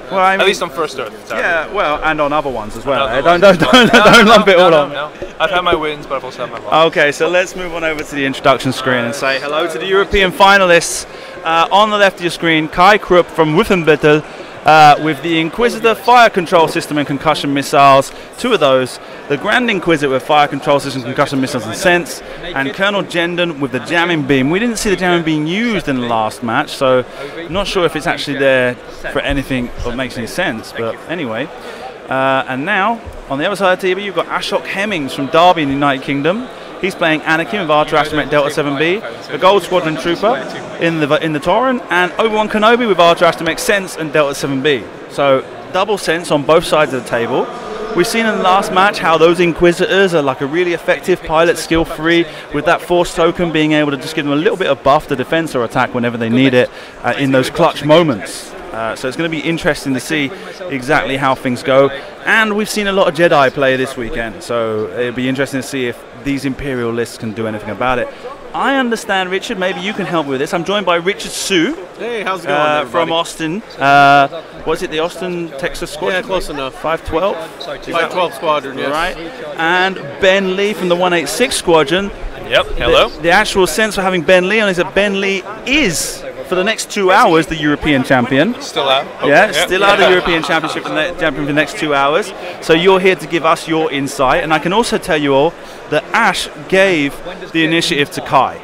Well, I mean, at least on First Earth. Yeah, well, and on other ones as well. Don't lump it all on. No. I've had my wins, but I've also had my losses. Okay, so let's move on over to the introduction screen and say hello to the European finalists. On the left of your screen, Kai Krupp from Wittenbüttel with the Inquisitor fire control system and concussion missiles. Two of those. The Grand Inquisitor with fire control system, concussion missiles and sense. And Colonel Jendon with the jamming beam. We didn't see the jamming beam used in the last match, so not sure if it's actually there for anything or makes any sense. But anyway. And now, on the other side of the TV, you've got Ashok Hemmings from Derby in the United Kingdom. He's playing Anakin with Archer Astromech Delta 7B, the Gold Squadron Trooper in the Tauren, and Obi-Wan Kenobi with Archer Astromech Sense and Delta 7B. So double sense on both sides of the table. We've seen in the last match how those Inquisitors are like a really effective pilot, skill-free, with that Force token being able to just give them a little bit of buff to defense or attack whenever they need it in those clutch moments. So it's going to be interesting to see exactly how things go. And we've seen a lot of Jedi play this weekend, so it'll be interesting to see if these Imperial lists can do anything about it. I understand, Richard, maybe you can help me with this. I'm joined by Richard Sue. Hey, how's it going, from Austin. Was it the Austin, Texas Squadron? Yeah, close enough. 512? 512 Squadron, yes. Right. And Ben Lee from the 186 Squadron. Yep, hello. The actual sense for having Ben Lee on is that Ben Lee is, for the next 2 hours, the European champion. Still out. Okay. Yeah, still out of the European Championship champion for the next 2 hours. So you're here to give us your insight. And I can also tell you all that Ash gave the initiative to Kai.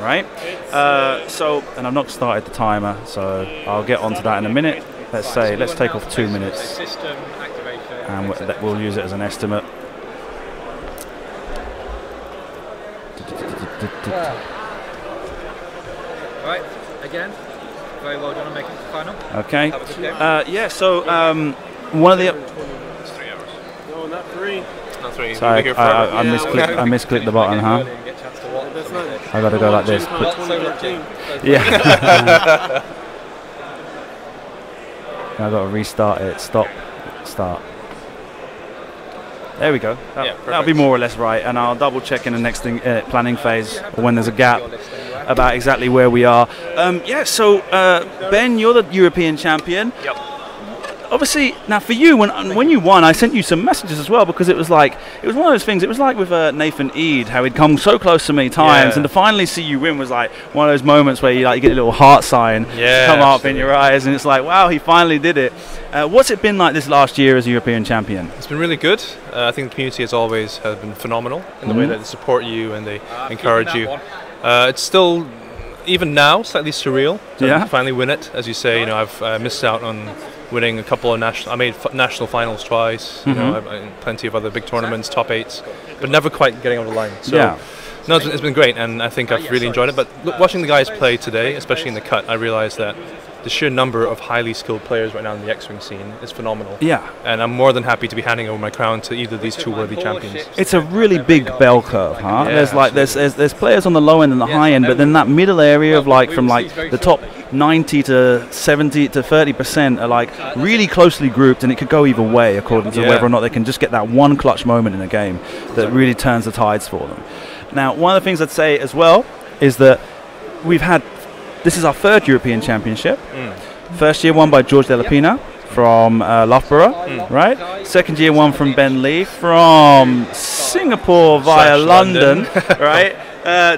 Right? And I've not started the timer, so I'll get onto that in a minute. Let's take off 2 minutes. And we'll use it as an estimate. Right, again, very well done on making the final. Okay. Yeah, so one of the... It's 3 hours. No, not 3. Not 3. Sorry, I misclicked the button, huh? I gotta go like this. Yeah. I gotta restart it. Stop. Start. There we go. That'll be more or less right, and I'll double check in the next planning phase when there's a gap about exactly where we are. So Ben, you're the European champion. Yep. Obviously, now for you, when you won, I sent you some messages as well, because it was one of those things. It was like with Nathan Eade, how he'd come so close so many times, and to finally see you win was like one of those moments where you get a little heart sign come up in your eyes, and it's like, wow, he finally did it. What's it been like this last year as a European champion? It's been really good. I think the community has always been phenomenal in the way that they support you and they encourage you. It's still, even now, slightly surreal to finally win it. As you say, I've missed out on winning a couple of national. I made national finals twice. Plenty of other big tournaments, top 8s, but never quite getting over the line. So, no, it's been great, and I think I've really enjoyed it. But watching the guys play today, especially in the cut, I realized that the sheer number of highly skilled players right now in the X-Wing scene is phenomenal. Yeah. And I'm more than happy to be handing over my crown to either of these two worthy champions. It's a really big bell curve, huh? Yeah, there's players on the low end and the high end, but then that middle area of from the top 90 to 70 to 30% are really closely grouped, and it could go either way according to whether or not they can just get that one clutch moment in a game that really turns the tides for them. Now, one of the things I'd say as well is that this is our third European Championship. First year won by George De La Pina from Loughborough, right? Second year won from Ben Lee from Singapore via London, right?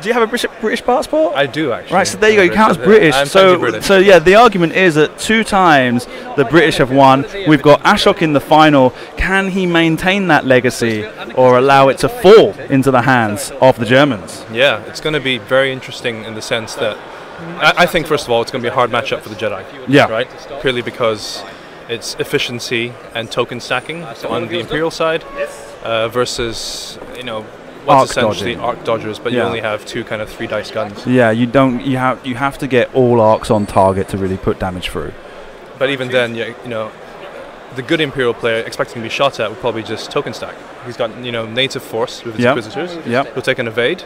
Do you have a British passport? I do, actually. Right, so there you go. You count as British. British. So yeah, the argument is that 2 times the British have won. We've got Ashok in the final. Can he maintain that legacy or allow it to fall into the hands of the Germans? Yeah, it's going to be very interesting in the sense that I think, first of all, it's going to be a hard matchup for the Jedi. Yeah. Right? Purely because it's efficiency and token stacking on the Imperial side versus, what's essentially arc dodgers, but you only have 2 kind of 3 dice guns. Yeah, you have to get all arcs on target to really put damage through. But even then, the good Imperial player expecting to be shot at would probably just token stack. He's got native force with his Inquisitors. He'll take an evade.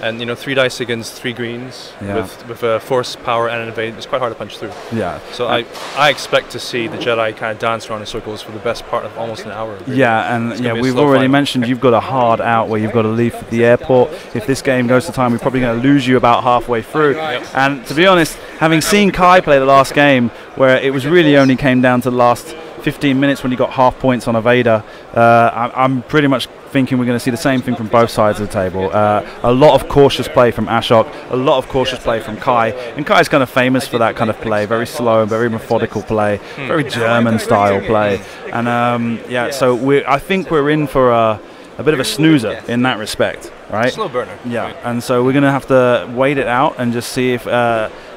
And 3 dice against 3 greens with a force, power, and an evade. It's quite hard to punch through. Yeah. So I expect to see the Jedi kind of dance around in circles for the best part of almost an hour. Really. Yeah, and we've already mentioned you've got a hard out where you've got to leave for the airport. If this game goes to time, we're probably going to lose you about halfway through. And to be honest, having seen Kai play the last game, where it was really only came down to the last 15 minutes when he got half points on a Vader, I'm pretty much thinking we're going to see the same thing from both sides of the table. A lot of cautious play from Ashok, a lot of cautious play from Kai, and Kai's kind of famous for that kind of play, very slow, very methodical play, very German style play, and so I think we're in for a bit of a snoozer in that respect, right? Slow burner. Yeah, and so we're going to have to wait it out and just see if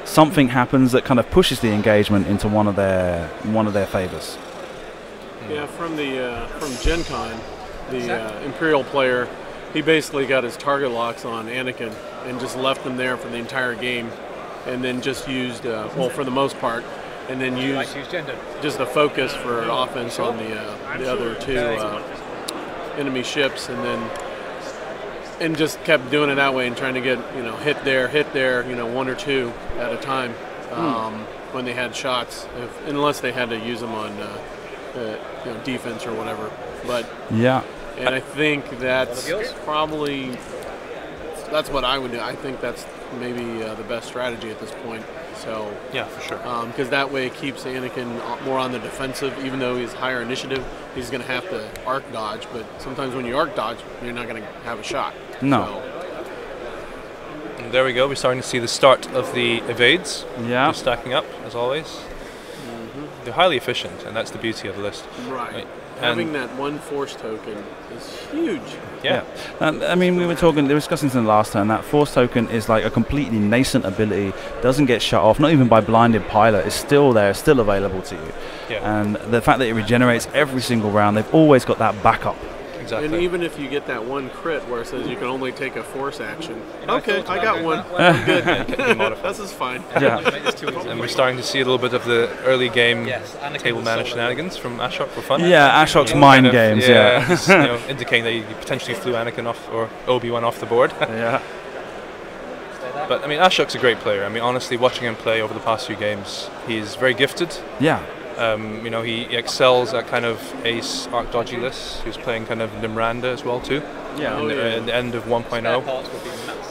something happens that kind of pushes the engagement into one of their favors. Yeah, from Gen Con, the Imperial player, he basically got his target locks on Anakin and just left them there for the entire game, and then just used, for the most part, and then used just the focus for offense on the other 2 enemy ships, and just kept doing it that way and trying to get hit there, 1 or 2 at a time when they had shots, unless they had to use them on defense or whatever. But and I think that's that's what I would do. I think that's maybe the best strategy at this point. So yeah, for sure. Because that way it keeps Anakin more on the defensive. Even though he's higher initiative, he's going to have to arc dodge. But sometimes when you arc dodge, you're not going to have a shot. No. And there we go. We're starting to see the start of the evades. Yeah. They're stacking up as always. They're highly efficient, and that's the beauty of the list. Right. Having that 1 force token is huge. Yeah. I mean, we were discussing this in the last turn. That force token is like a completely nascent ability, doesn't get shut off, not even by blinded pilot. It's still there, still available to you. Yeah. And the fact that it regenerates every single round, they've always got that backup. Exactly. And even if you get that 1 crit where it says you can only take a force action, okay, I got one. I'm good. This is fine. Yeah. And we're starting to see a little bit of the early game table mana shenanigans from Ashok for fun. Yeah, Ashok's mind games. Yeah. Just, indicating that you potentially flew Anakin off or Obi-Wan off the board. Yeah. But I mean, Ashok's a great player. I mean, honestly, watching him play over the past few games, he's very gifted. Yeah. He excels at kind of ace arc dodgy lists. He was playing kind of Nimranda as well too. Yeah. At the end of 1.0.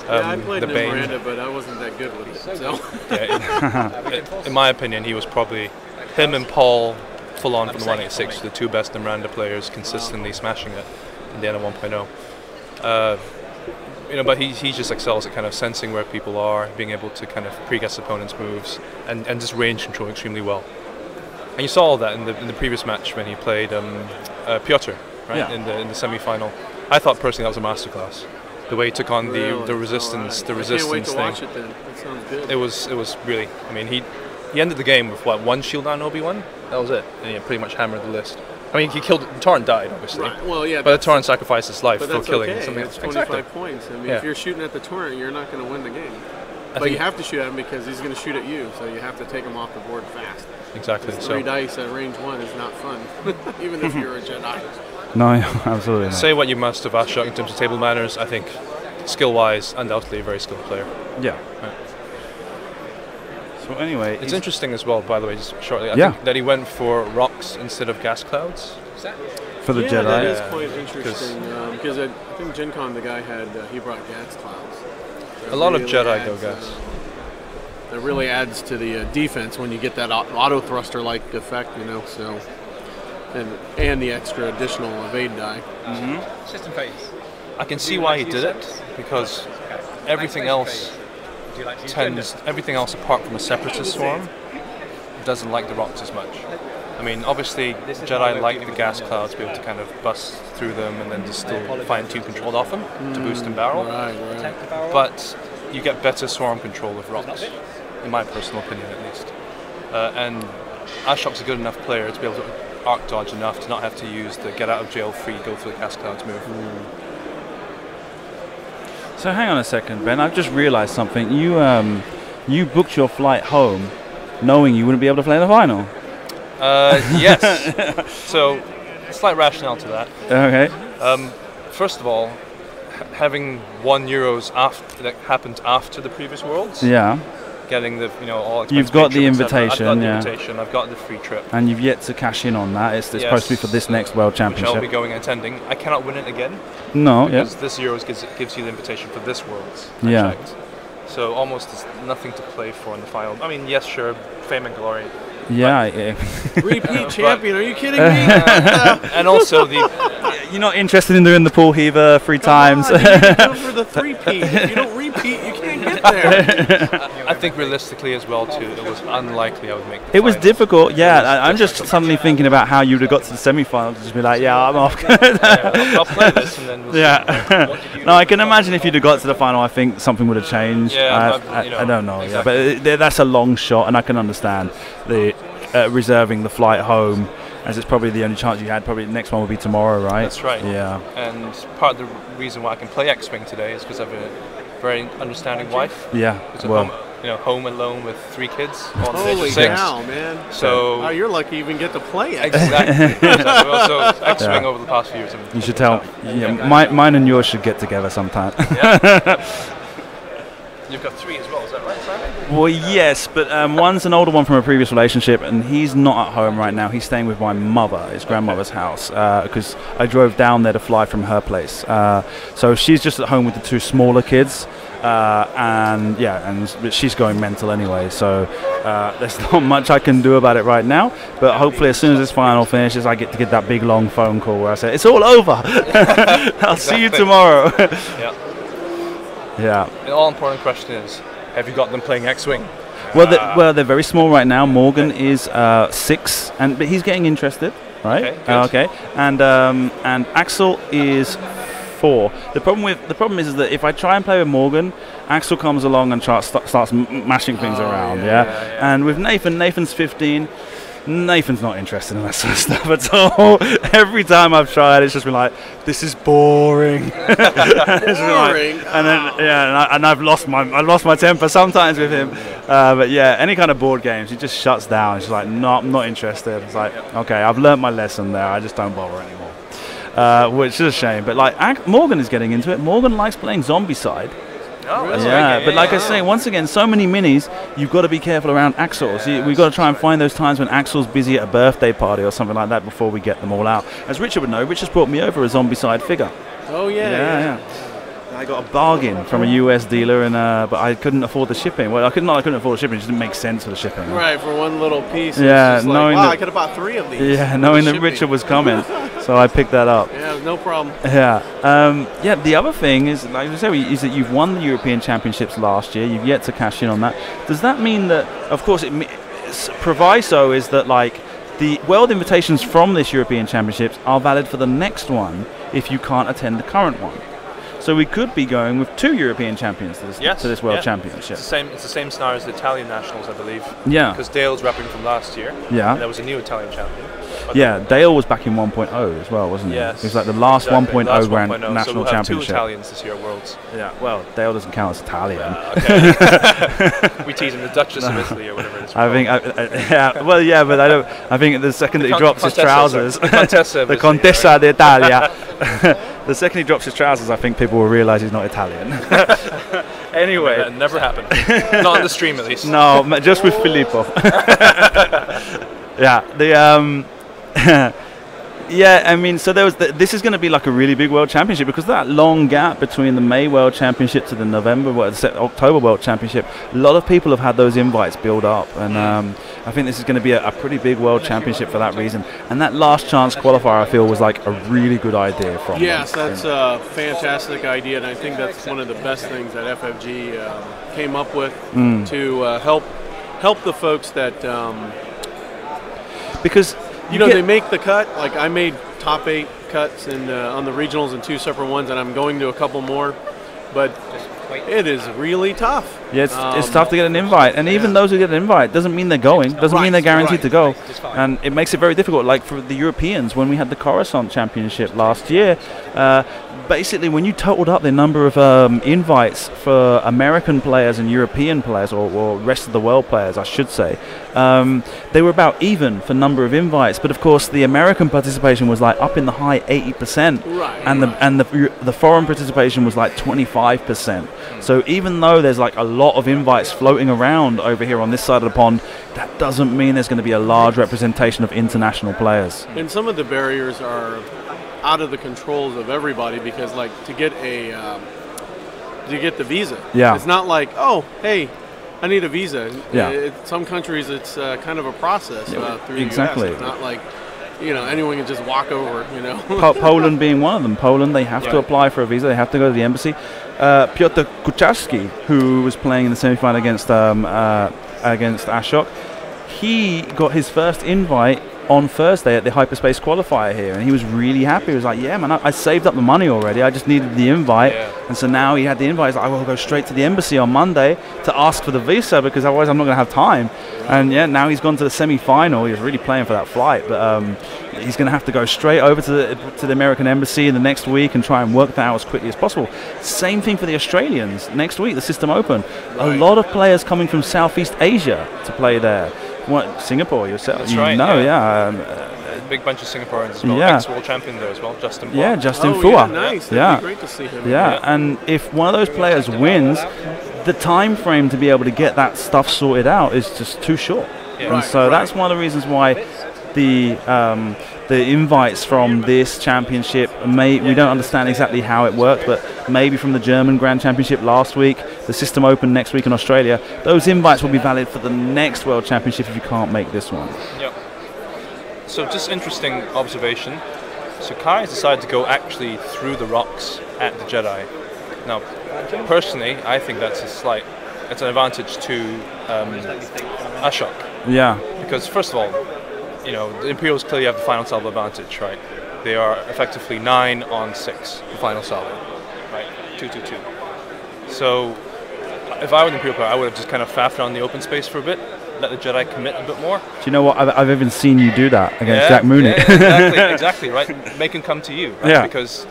I played Nimranda, but I wasn't that good with it. So. In my opinion, he was probably him and Paul full on from the 186, the 2 best Nimranda players, consistently smashing it in the end of 1.0. But he just excels at kind of sensing where people are, being able to kind of pre-guess opponents' moves, and just range control extremely well. And you saw all that in the previous match when he played Piotr, right? Yeah. In the semi-final. I thought personally that was a masterclass. The way he took on the resistance, the resistance thing. I can't wait to watch it then. That sounds good. It was really. I mean, he ended the game with 1 shield on Obi-Wan. That was it, and he pretty much hammered the list. I mean, he killed Torrent died obviously. Right. Well, yeah. But the Torrent sacrificed his life for killing something. It's 25 points. I mean, if you're shooting at the Torrent, you're not going to win the game. But you have to shoot at him because he's going to shoot at you, so you have to take him off the board fast. Exactly. 3 dice at range 1 is not fun, even if you're a Jedi. No, absolutely not. Say what you must of Ashok in terms of table manners. I think skill-wise, undoubtedly a very skilled player. Yeah. Right. So anyway, it's interesting as well, by the way, just shortly. I think that he went for rocks instead of gas clouds. For the Jedi. That is quite interesting because I think Gen Con, the guy he brought gas clouds. A lot of Jedi go gas. It really adds to the defense when you get that auto thruster like effect, so and the extra additional evade die. System phase. I can see why he did it, because everything else apart from a separatist swarm doesn't like the rocks as much. I mean, obviously Jedi like the gas clouds to be able to kind of bust through them and then just still fine-tune control off them to boost and barrel. Right. But you get better swarm control with rocks, in my personal opinion at least. And Ashok's a good enough player to be able to arc dodge enough to not have to use the get out of jail free, go through the gas clouds move. So hang on a second, Ben. I've just realised something. You booked your flight home knowing you wouldn't be able to play in the final. Yes. So, slight rationale to that. Okay. First of all, having won Euros that happened after the previous Worlds. Yeah. Getting the all. You've got the invitation. I've got the invitation. I've got the free trip. And you've yet to cash in on that. It's supposed to be for this next World Championship. Which I'll be going and attending. I cannot win it again. No. Because this Euros gives you the invitation for this Worlds. Yeah. Checked. So almost there's nothing to play for in the final. I mean, yes, sure, fame and glory. Yeah. Repeat champion? Are you kidding me? And also you're not interested in doing the pool heaver 3 times. You can go for the 3-peat. If you don't repeat, you can't get there. I think realistically as well too, it was unlikely I would make the It was finals. difficult, yeah. I'm just suddenly thinking about how you would have got to the semi-finals and just be like, yeah, I'm off. I'll play this and then we'll see. No, I can imagine if you'd have got to the final, I think something would have changed. Yeah, I don't know, exactly. but that's a long shot, and I can understand the reserving the flight home, as it's probably the only chance you had. Probably the next one will be tomorrow, right? That's right. Yeah. And part of the reason why I can play X-Wing today is because I have a very understanding wife. Yeah. Well, home alone with 3 kids. Holy cow, man! So you're lucky you even get to play it. Exactly. So X-Wing over the past few years. You should tell. Yeah, mine and yours should get together sometime. Yeah. You've got 3 as well, is that right, Simon? Well, yes, but one's an older one from a previous relationship, and he's not at home right now. He's staying with my mother, his grandmother's house, because I drove down there to fly from her place. So she's just at home with the 2 smaller kids, but she's going mental anyway. So there's not much I can do about it right now. But hopefully, as soon as this final finishes, I get to get that big long phone call where I say, "It's all over. I'll see you tomorrow." Yeah. Yeah. The all-important question is, have you got them playing X-Wing? Well, they're very small right now. Morgan is 6, but he's getting interested, right? Okay. And Axel is 4. The problem is that if I try and play with Morgan, Axel comes along and starts mashing things around. Yeah. And with Nathan's 15. Nathan's not interested in that sort of stuff at all. Every time I've tried, it's just been like, this is boring. Boring. And I've lost my temper sometimes with him. But yeah, any kind of board games, he just shuts down. He's like, no, I'm not interested. It's like, okay, I've learnt my lesson there. I just don't bother anymore. Which is a shame. But like Morgan is getting into it. Morgan likes playing Zombicide. Oh, that's but like I say, once again, so many minis, you've got to be careful around Axels. We've got to try and find those times when Axel's busy at a birthday party or something like that before we get them all out. As Richard would know, Richard's brought me over a Zombicide figure. Oh, yeah. I got a bargain from a US dealer, but I couldn't afford the shipping. Well, I couldn't afford the shipping. It just didn't make sense for the shipping. Right, for one little piece. Yeah, it's knowing I could have bought 3 of these. Yeah, knowing that Richard was coming, so I picked that up. Yeah, no problem. Yeah. The other thing is, like I say, is that you've won the European Championships last year. You've yet to cash in on that. Does that mean that, of course, proviso is that like the world invitations from this European Championships are valid for the next one if you can't attend the current one. So we could be going with 2 European champions to this World Championship. It's the same scenario as the Italian nationals, I believe. Yeah. Because Dale's repping from last year. Yeah. And there was a new Italian champion. Yeah, Dale was back in 1.0 as well, wasn't he? Yes. It was like the last 1.0 Grand National so we'll have Championship. 2 Italians this year at Worlds. Yeah, well, Dale doesn't count as Italian. Okay. We tease him the Duchess of Italy or whatever it is. But I don't. I think the second that he drops his trousers, the Contessa d'Italia. The second he drops his trousers, I think people will realise he's not Italian. Anyway, that never happened. Not on the stream, at least. No, just with Filippo. Yeah, I mean, so this is going to be like a really big World Championship because that long gap between the May World Championship to the October World Championship, a lot of people have had those invites build up, and I think this is going to be a pretty big World Championship for that reason. And that last chance qualifier, I feel, was like a really good idea from Yes, that's a fantastic idea, and I think that's one of the best things that FFG came up with to help the folks that because. They make the cut. Like I made top 8 cuts on the regionals in 2 separate ones, and I'm going to a couple more. But it is really tough. Yeah, it's tough to get an invite, and even those who get an invite doesn't mean they're going. Doesn't mean they're guaranteed to go, and it makes it very difficult. Like for the Europeans, when we had the Coruscant Championship last year, basically, when you totaled up the number of invites for American players and European players, or rest of the world players, I should say, they were about even for number of invites. But of course, the American participation was like up in the high 80%, and the foreign participation was like 25%. So even though there's like a lot of invites floating around over here on this side of the pond, that doesn't mean there's going to be a large representation of international players. And some of the barriers are out of the controls of everybody, because like to get the visa, it's not like, oh, hey, I need a visa. Some countries it's kind of a process through exactly. the US. It's not like, you know, anyone can just walk over, you know. Poland being one of them. Poland, they have to apply for a visa. They have to go to the embassy. Piotr Kucharski, who was playing in the semi-final against Ashok, he got his first invite on Thursday at the hyperspace qualifier here, and he was really happy. He was like, yeah man, I saved up the money already, I just needed the invite. And so now he had the invite. He's like, I will go straight to the embassy on Monday to ask for the visa, because otherwise I'm not going to have time. And now he's gone to the semi-final. He was really playing for that flight, but he's going to have to go straight over to the American embassy in the next week and try and work that out as quickly as possible. Same thing for the Australians next week, the System Open. A lot of players coming from Southeast Asia to play there. What, Singapore yourself? That's you right. know, a big bunch of Singaporeans as well. Ex-world champion there as well, Justin. Yeah, Justin Fua. Nice. That'd be great to see him. And if one of those players wins, the time frame to be able to get that stuff sorted out is just too short. And so that's one of the reasons why the invites from this championship, we don't understand exactly how it worked, but maybe from the German Grand Championship last week, the System Open next week in Australia, those invites will be valid for the next World Championship if you can't make this one. Yep. So just interesting observation. So Kai has decided to go actually through the rocks at the Jedi. Now, personally, I think that's it's an advantage to Ashok. Yeah. Because first of all, you know, the Imperials clearly have the final salvo advantage, right? They are effectively 9 on 6, the final salvo, right? 2-2-2. So, if I were the Imperial player, I would have just kind of faffed around the open space for a bit, let the Jedi commit a bit more. Do you know what? I've even seen you do that against Jack Mooney. Exactly, right? Make him come to you, right? Because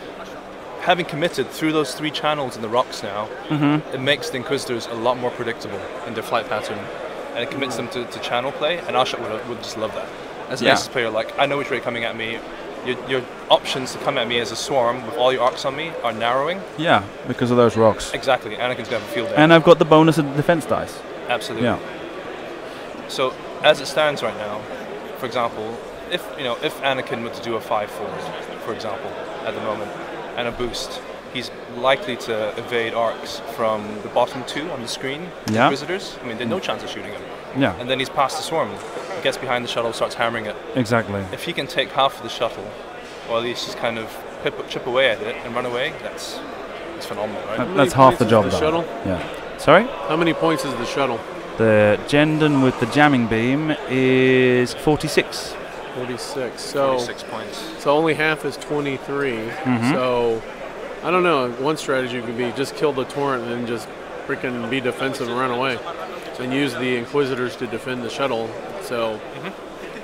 having committed through those 3 channels in the rocks now, it makes the Inquisitors a lot more predictable in their flight pattern, and it commits them to channel play, and Ashok would just love that. As an Aces player, like, I know which way you're coming at me. Your options to come at me as a swarm with all your arcs on me are narrowing. Yeah, because of those rocks. Exactly. Anakin's going to have a field day. And I've got the bonus of the defense dice. Absolutely. Yeah. So, as it stands right now, for example, if Anakin were to do a 5 forward, for example, at the moment, and a boost, he's likely to evade arcs from the bottom 2 on the screen, the visitors. I mean, there's no chance of shooting him. Yeah. And then he's past the swarm, gets behind the shuttle, starts hammering it. Exactly. If he can take half of the shuttle, or at least just kind of chip away at it and run away, that's phenomenal, right? That's half the job done. Shuttle? Yeah. Sorry? How many points is the shuttle? The Jendon with the jamming beam is 46. 46. So 46 points. So only half is 23. So I don't know. One strategy could be just kill the torrent and then just freaking be defensive and run away, and use the Inquisitors to defend the shuttle. So,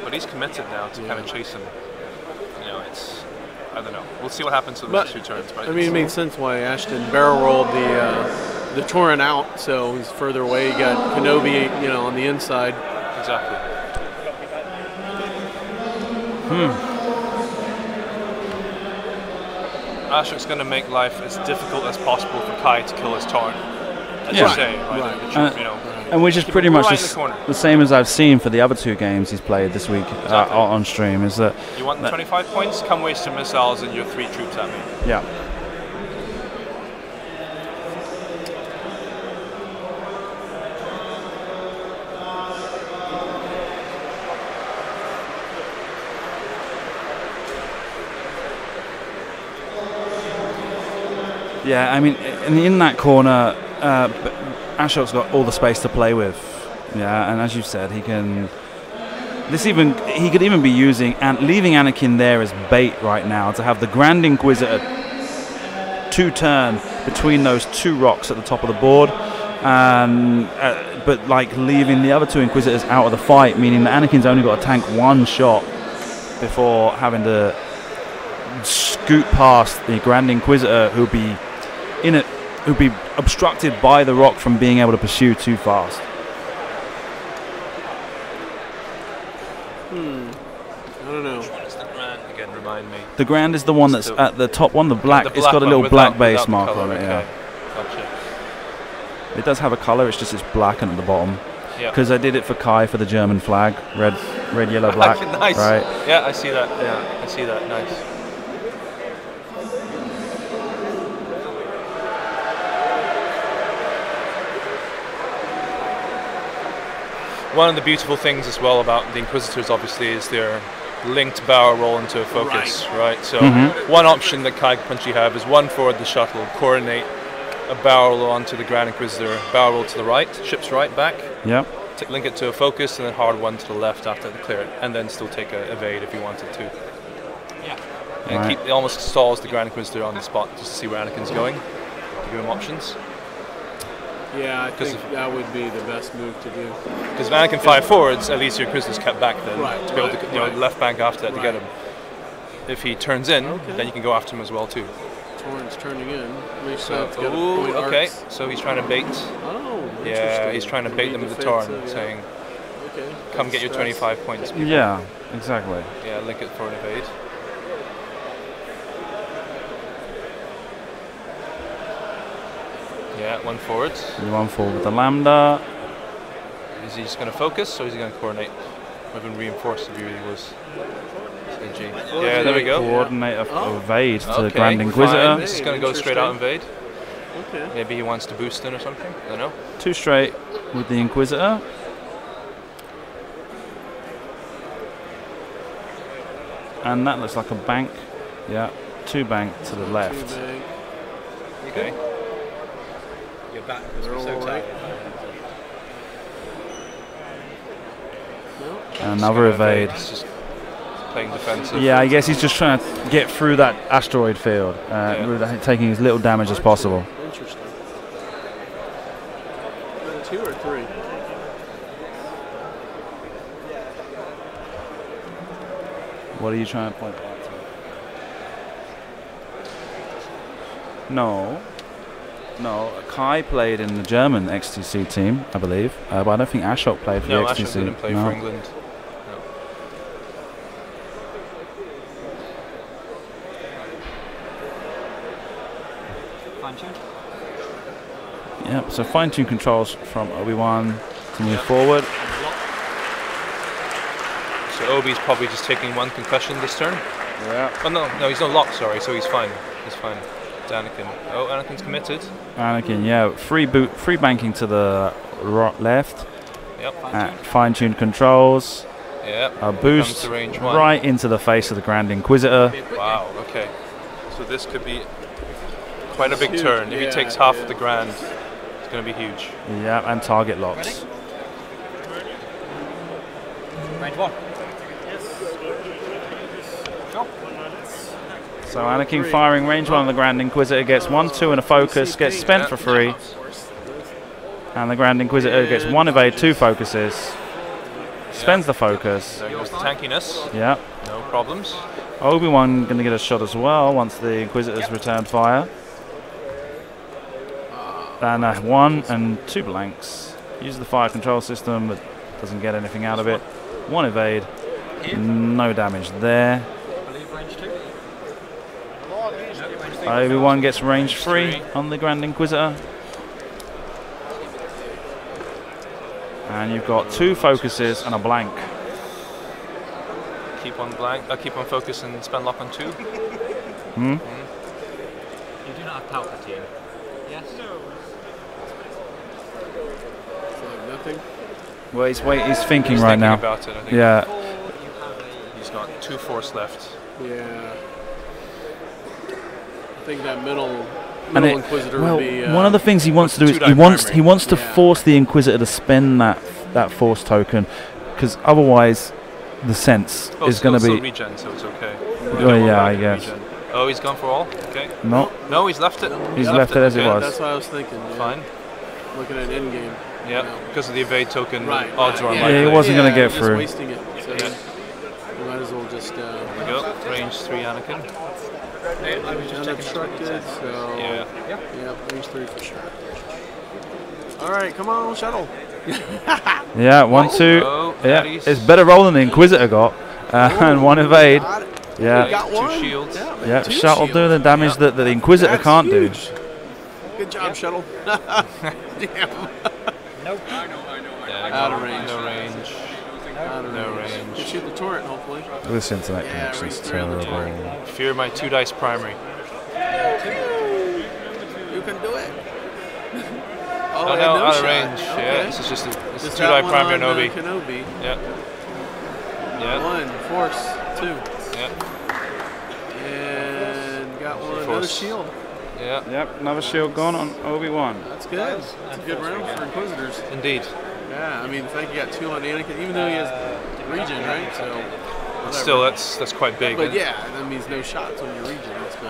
but he's committed now to kind of chase him. You know, I don't know. We'll see what happens with the next 2 turns. But I mean, it makes sense why Ashton barrel rolled the torrent out, so he's further away. You got Kenobi, on the inside. Exactly. Ashok's going to make life as difficult as possible for Kai to kill his torrent. As you say, and which is pretty much the same as I've seen for the other 2 games he's played this week on stream. Is that you want the 25 points? Come waste your missiles and your 3 troops at me. Yeah. Yeah, I mean, in that corner, Ashok's got all the space to play with. Yeah, and as you said, he can. He could even be using and leaving Anakin there as bait right now to have the Grand Inquisitor 2-turn between those 2 rocks at the top of the board, but like leaving the other 2 Inquisitors out of the fight, meaning that Anakin's only got to tank 1 shot before having to scoot past the Grand Inquisitor, who'll be in it, who'll be obstructed by the rock from being able to pursue too fast. I don't know. Which one is the Grand again? Remind me. The Grand is the one that's at the top one, the black. It's got a little black base mark on it. Yeah. Gotcha. It does have a colour. It's just it's black at the bottom. Yeah. Because I did it for Kai for the German flag, red, yellow, black. Nice. Right. Yeah, I see that. Yeah, I see that. Nice. One of the beautiful things as well about the Inquisitors, obviously, is their linked barrel roll into a focus, right? So one option that Kai can potentially have is one forward the shuttle, coordinate a barrel roll onto the Grand Inquisitor, barrel roll to the right, ship's right back. Yep. Link it to a focus and then hard one to the left after the clear it, and then still take a evade if you wanted to. Yeah. And it almost stalls the Grand Inquisitor on the spot just to see where Anakin's going. Give him options. Yeah, I think that would be the best move to do. Because if Anakin fire forwards, at least your Inquisitor's kept back then to be able to, left bank after that to get him. If he turns in, then you can go after him as well too. Torrent's turning in. Okay, so he's trying to bait. Oh, yeah, he's trying to bait them with the Torrent, saying, come get your 25 points, people. Yeah, exactly. Yeah, link it for an evade. Yeah, one forward. One forward with the Lambda. Is he just going to focus, or is he going to coordinate? Would have been reinforced if he really was. Yeah, there we go. Coordinate evade to the Grand Inquisitor. Fine. This is going to go straight out invade. Okay. Maybe he wants to boost in or something. I don't know. 2 straight with the Inquisitor. And that looks like a bank. Yeah, 2 bank to the left. Okay. You're back because we're so tight. Another evade. Just playing defensive. Yeah, I guess he's just trying to get through that asteroid field, taking as little damage as possible. Interesting. 2 or 3? What are you trying to point out to? No, Kai played in the German XTC team, I believe, but I don't think Ashok played for the XTC. No, Ashok didn't play for England. Fine-tune? Yep, so fine-tune controls from Obi-Wan to move forward. So Obi's probably just taking 1 concussion this turn. Yeah. Oh no, he's not locked, sorry, so he's fine. He's fine. It's Anakin. Oh, Anakin's committed. Anakin, yeah, free banking to the left. Yep. Fine-tuned controls. Yep. A boost right into the face of the Grand Inquisitor. Wow, okay. So this could be quite a big turn. If he takes half of the Grand, it's going to be huge. Yeah, and target locks. Range 1. So Anakin firing range 1 on the Grand Inquisitor, gets 1, 2 and a focus, gets spent for free. And the Grand Inquisitor gets 1 evade, 2 focuses. Spends the focus. There goes the tankiness. Yeah. No problems. Obi-Wan going to get a shot as well once the Inquisitors return fire. And 1 and 2 blanks. Uses the fire control system, but doesn't get anything out of it. 1 evade. No damage there. Obi-Wan gets range 3 on the Grand Inquisitor. And you've got 2 focuses and a blank. Keep on blank. Keep on focus and spend lock on 2. You do not have Palpatine. Yes. Nothing. Well, he's thinking He's right now. About it, I think. Yeah. He's got 2 force left. Yeah. I think that middle Inquisitor well, would be. One of the things he wants to do is he wants to force the Inquisitor to spend that force token, because otherwise the sense is going to be. Regen, so it's okay. Oh yeah, I guess. Regen. Oh, he's gone for all. Okay. No, he's left it. He's left it as it was. That's what I was thinking. Yeah. Fine. Looking at end game. Yeah, because of the evade token, odds are Yeah, unlikely. he wasn't going to get through. Wasting it. So might might as well just. There we go. Range 3 Anakin. I was just unobstructed, so. Yeah. Yep, range 3 for sure. All right, come on, shuttle. Yeah, 1, 2. Oh, Yeah, nice. it's better roll than the Inquisitor got. And 1 evade. Yeah. Got one. 2 shields. Yeah, Two shuttle shields. do the damage that the Inquisitor That's can't do. huge. Good job, shuttle. Damn. Nope. Yeah, Out of range. No range. Out of No range. range. You shoot the turret, hopefully. This internet Yeah, connection's range 3 on the terrible. turret. Fear my 2 dice primary. You can do it. Oh, and no, out of shot. range. Okay. Yeah, this is just a 2 Just die that one primary on, Nobi. Kenobi. Yeah. Yeah. 1, force, 2. Yeah. And got one, another Force. shield. Yeah. Yep, another shield gone on Obi-Wan. That's good. It's a good round for Inquisitors. Indeed. Yeah, I mean, the fact you got 2 on Anakin, even though he has regen, right? So. whatever. Still, that's quite big. But yeah, that means no shots on your regen. So.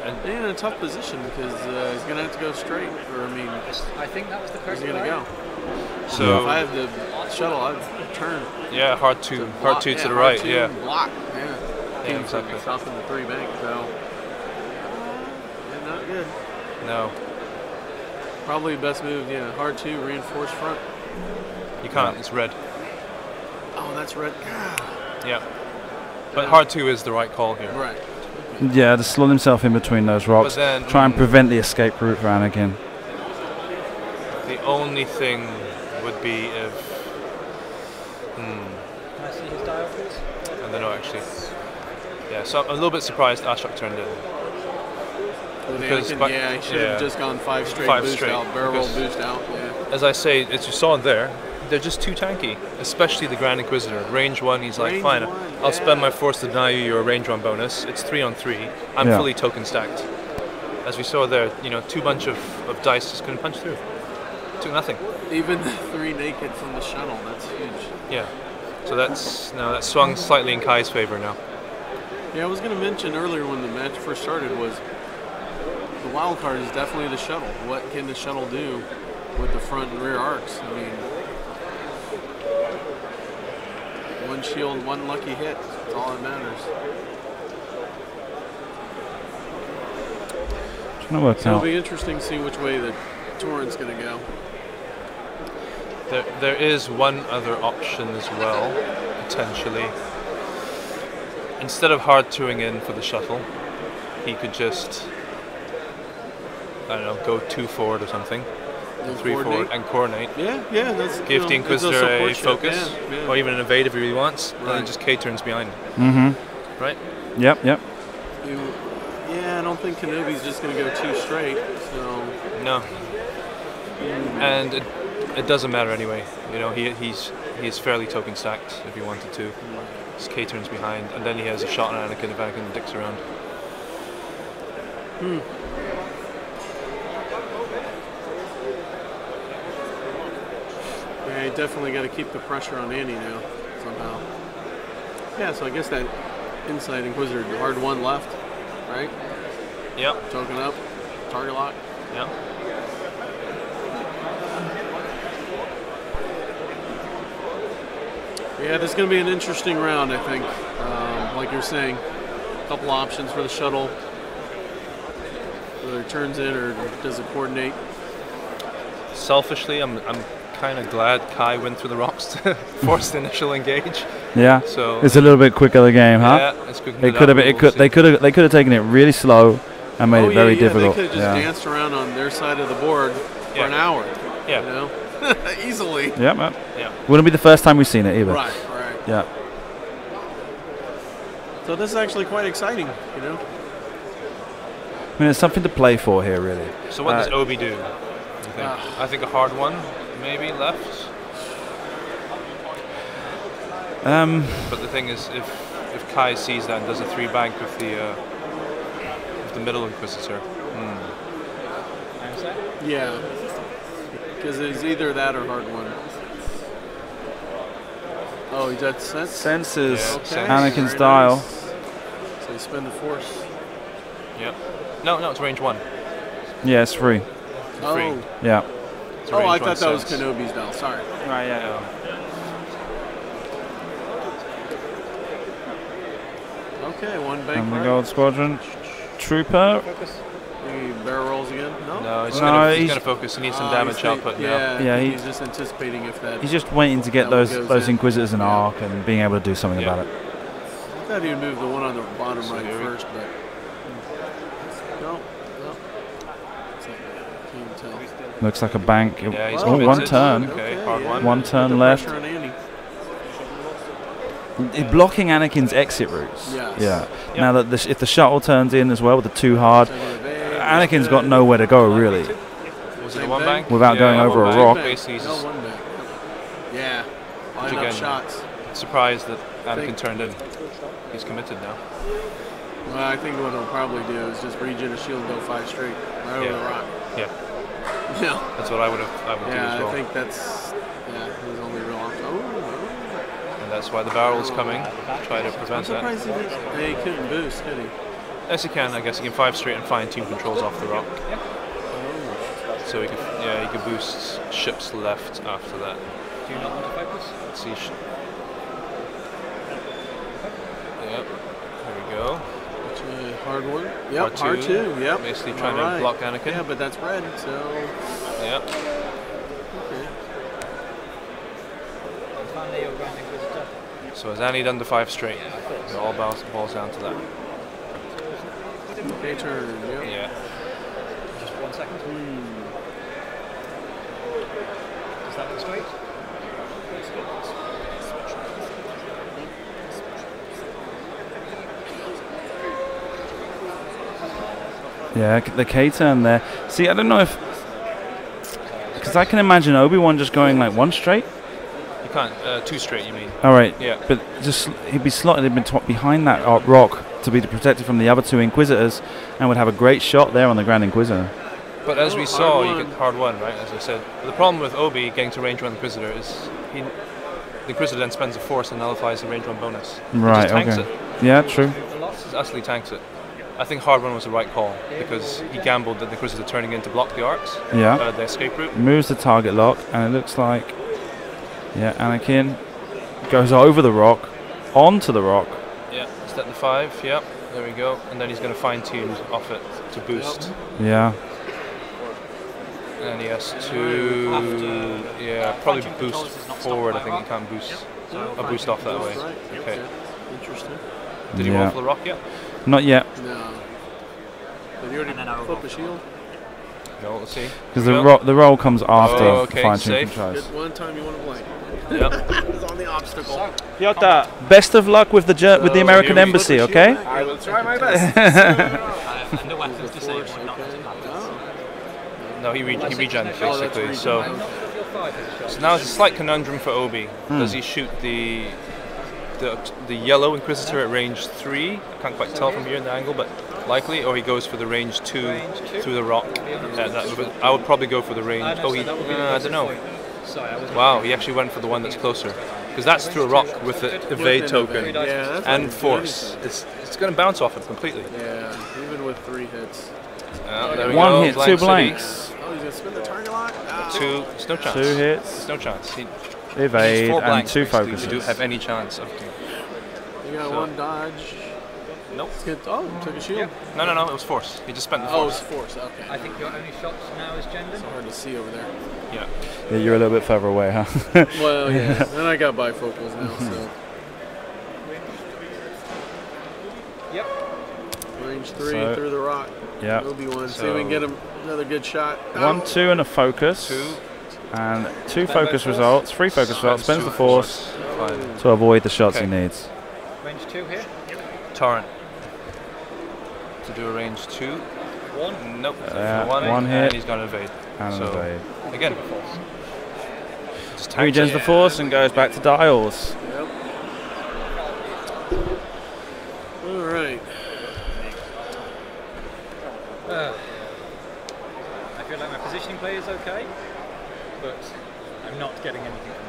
And in a tough position because he's going to have to go straight. Or, I mean, I think that was the where's correct he going to go? So If I have the shuttle, I'd turn. yeah, hard 2 block. to the hard right. two, Yeah. Block. Yeah. Yeah, exactly. Stop in the 3 bank, so. Yeah, not good. No, Probably the best move, yeah. Hard 2, reinforced front. you can't. It's red. Oh, that's red. God. Yeah. But hard 2 is the right call here. Right. Yeah, to slot himself in between those rocks. But then, Try and prevent the escape route for Anakin. The only thing would be if. Can I see his dial, please? I don't know actually. Yeah, so I'm a little bit surprised Ashok turned in. Because Anakin, but- yeah, he should have just gone 5 straight 5 boost straight, out, barrel roll because- boost out. Yeah. As I say, as you saw there, they're just too tanky, especially the Grand Inquisitor. Range 1, he's like, Range fine, 1, I'll spend yeah. my force to deny you your range 1 bonus. It's 3 on 3. I'm Yeah. fully token stacked. As we saw there, 2 bunch of dice just couldn't punch through. Took nothing. Even the 3 naked from the shuttle, that's huge. Yeah. So that swung slightly in Kai's favor now. Yeah, I was going to mention earlier when the match first started was the wild card is definitely the shuttle. What can the shuttle do with the front and rear arcs? I mean, 1 shield, 1 lucky hit. That's all that matters. Trying to work So it'll out. be interesting to see which way the Torrent's going to go. There is one other option as well, potentially. Instead of hard 2ing in for the shuttle, he could just, I don't know, go 2 forward or something, And 3 forward, coordinate. and coordinate. Yeah, that's Give the Inquisitor a focus, yeah. or even an evade if he really wants, and Right. then just K turns behind. Mm-hmm. Right? Yep. Yeah, I don't think Kenobi's just going to go 2 straight. So No. And it doesn't matter anyway. He's fairly token stacked if he wanted to. Just K turns behind, and then he has a shot on Anakin if Anakin dicks around. yeah, you definitely got to keep the pressure on Annie now somehow. Yeah, so I guess that inside Inquisitor hard 1 left, right? Yep. Token up, target lock. Yep. Yeah, this is going to be an interesting round, I think. Like you're saying, a couple options for the shuttle. Whether it turns in or does it coordinate. Selfishly, I'm kind of glad Kai went through the rocks to force the initial engage. Yeah. So It's a little bit quicker the game, huh? yeah, it's good. It could have. They could have taken it really slow and made it very difficult. They could have just danced around on their side of the board for an hour. Yeah. You know? Easily. Yeah, man. Yeah. Wouldn't be the first time we've seen it either. Right. Yeah. So this is actually quite exciting, I mean, there's something to play for here, really. So what does Obi do? You think? I think a hard 1, maybe left. But the thing is, if Kai sees that and does a 3 bank with the middle Inquisitor. Yeah. Because it's either that or hard 1. Oh, he got sense? Senses Okay. Anakin's Very dial. nice. So you spend the force. Yep. No, it's range 1. Yeah, it's free. Oh, Yeah. It's a I range 1 thought that was sense. Kenobi's dial. Sorry. Right. Yeah. Okay, one bank. And the Gold Squadron Trooper. He barrel rolls again? No? No, he's going to focus. He needs some damage output now. Yeah, he's just anticipating if that... He's just waiting to get those Inquisitors in arc and being able to do something about it. I thought he would move the one on the bottom right first, but... No. Can't tell. Looks like a bank. Yeah, he's one turn. Okay, hard one. One turn left. Blocking Anakin's exit routes. Yes. Yeah. Now that if the shuttle turns in as well with the 2 hard, Anakin's got nowhere to go really. Was it a one bank? Without going over a rock. Basically, yeah. Line up shots. Surprised that Anakin turned in. He's committed now. Well, I think what he'll probably do is just regen a shield and go 5 straight right over the rock. Yeah. Yeah. That's what I would do as well. Yeah, I think that's his only real option. And that's why the barrel's coming. Try to prevent that. I'm surprised he couldn't boost, could he? Yes, he can. I guess he can 5 straight and fine-tune controls off the rock. So he could boost ships left after that. Do you not want to focus? Let's see. Yep. There we go. Hard one. Yep. Hard two. Yep. Basically trying to block Anakin. Yeah, but that's red. So. Yep. Okay. Finally, your Grand Inquisitor. So has Annie done the 5 straight? It all balls down to that. Okay, turn. Yep. Yeah. Just 1 second. Does that look straight? Yeah, the K-turn there. See, I don't know if... Because I can imagine Obi-Wan just going like 1 straight. You can't. 2 straight, you mean? All right. Yeah. But just he'd be slotted behind that rock to be protected from the other 2 Inquisitors and would have a great shot there on the Grand Inquisitor. But as we saw, you get hard one, right? As I said. The problem with Obi getting to range 1 Inquisitor is the Inquisitor then spends a force and nullifies the range 1 bonus. Right, just tanks okay. it. Yeah, true. Just utterly tanks it. I think hard one was the right call because he gambled that the Inquisitor turning in to block the arcs. Yeah. The escape route. Moves the target lock, and it looks like, Anakin goes over the rock, onto the rock. Yeah, step the 5. Yep, there we go. And then he's going to fine tune off it to boost. Yeah. And he has to, probably boost forward. I think he can't boost. I'll boost off that way. Okay. Interesting. Did he roll for the rock yet? Not yet. No. Did you already flip a shield? No, let's see. Because the roll comes after fine-tuning controls. Just one time you want to blank. Yep. It's on the obstacle. Piotr, best of luck with the American Embassy, okay? I will try my best. And the weapons to save one, not No, he regen basically. So now it's a slight conundrum for Obi. Does he shoot the yellow Inquisitor at range 3? I can't quite tell from here in the angle, but likely, or he goes for the range 2 through the rock. I would probably go for the range. I don't know. Wow, he actually went for the one that's closer. Because that's through a rock with the evade token and force. It's going to bounce off it completely. Yeah, even with 3 hits. There we One go. hit, Blank 2 blanks. Oh, he's going to spin the target lock? Two, there's no chance. 2 hits. There's no chance. Evade 4 and blanks 2 basically focuses. to have any chance of. You got 1 dodge. Nope. Took a shield. No, it was force. He just spent the Oh, force. it's force. Okay. I think your only shots now is Jendon. It's hard to see over there. Yeah. Yeah, you're a little bit further away, huh? Well, yeah. And I got bifocals now, so. Yep. Range 3 through the rock. Yeah. Obi-Wan. See if we can get him another good shot. 1, 2, and a focus. 2. And 2 focus results, 3 focus results, spends the force to avoid the shots he needs. Range 2 here. Torrent. To do a range 2. 1. Nope. One hit. And he's going to evade. And evade. Again. Regens the force and goes back to dials. Yep. All right. I feel like my positioning play is okay, but I'm not getting anything from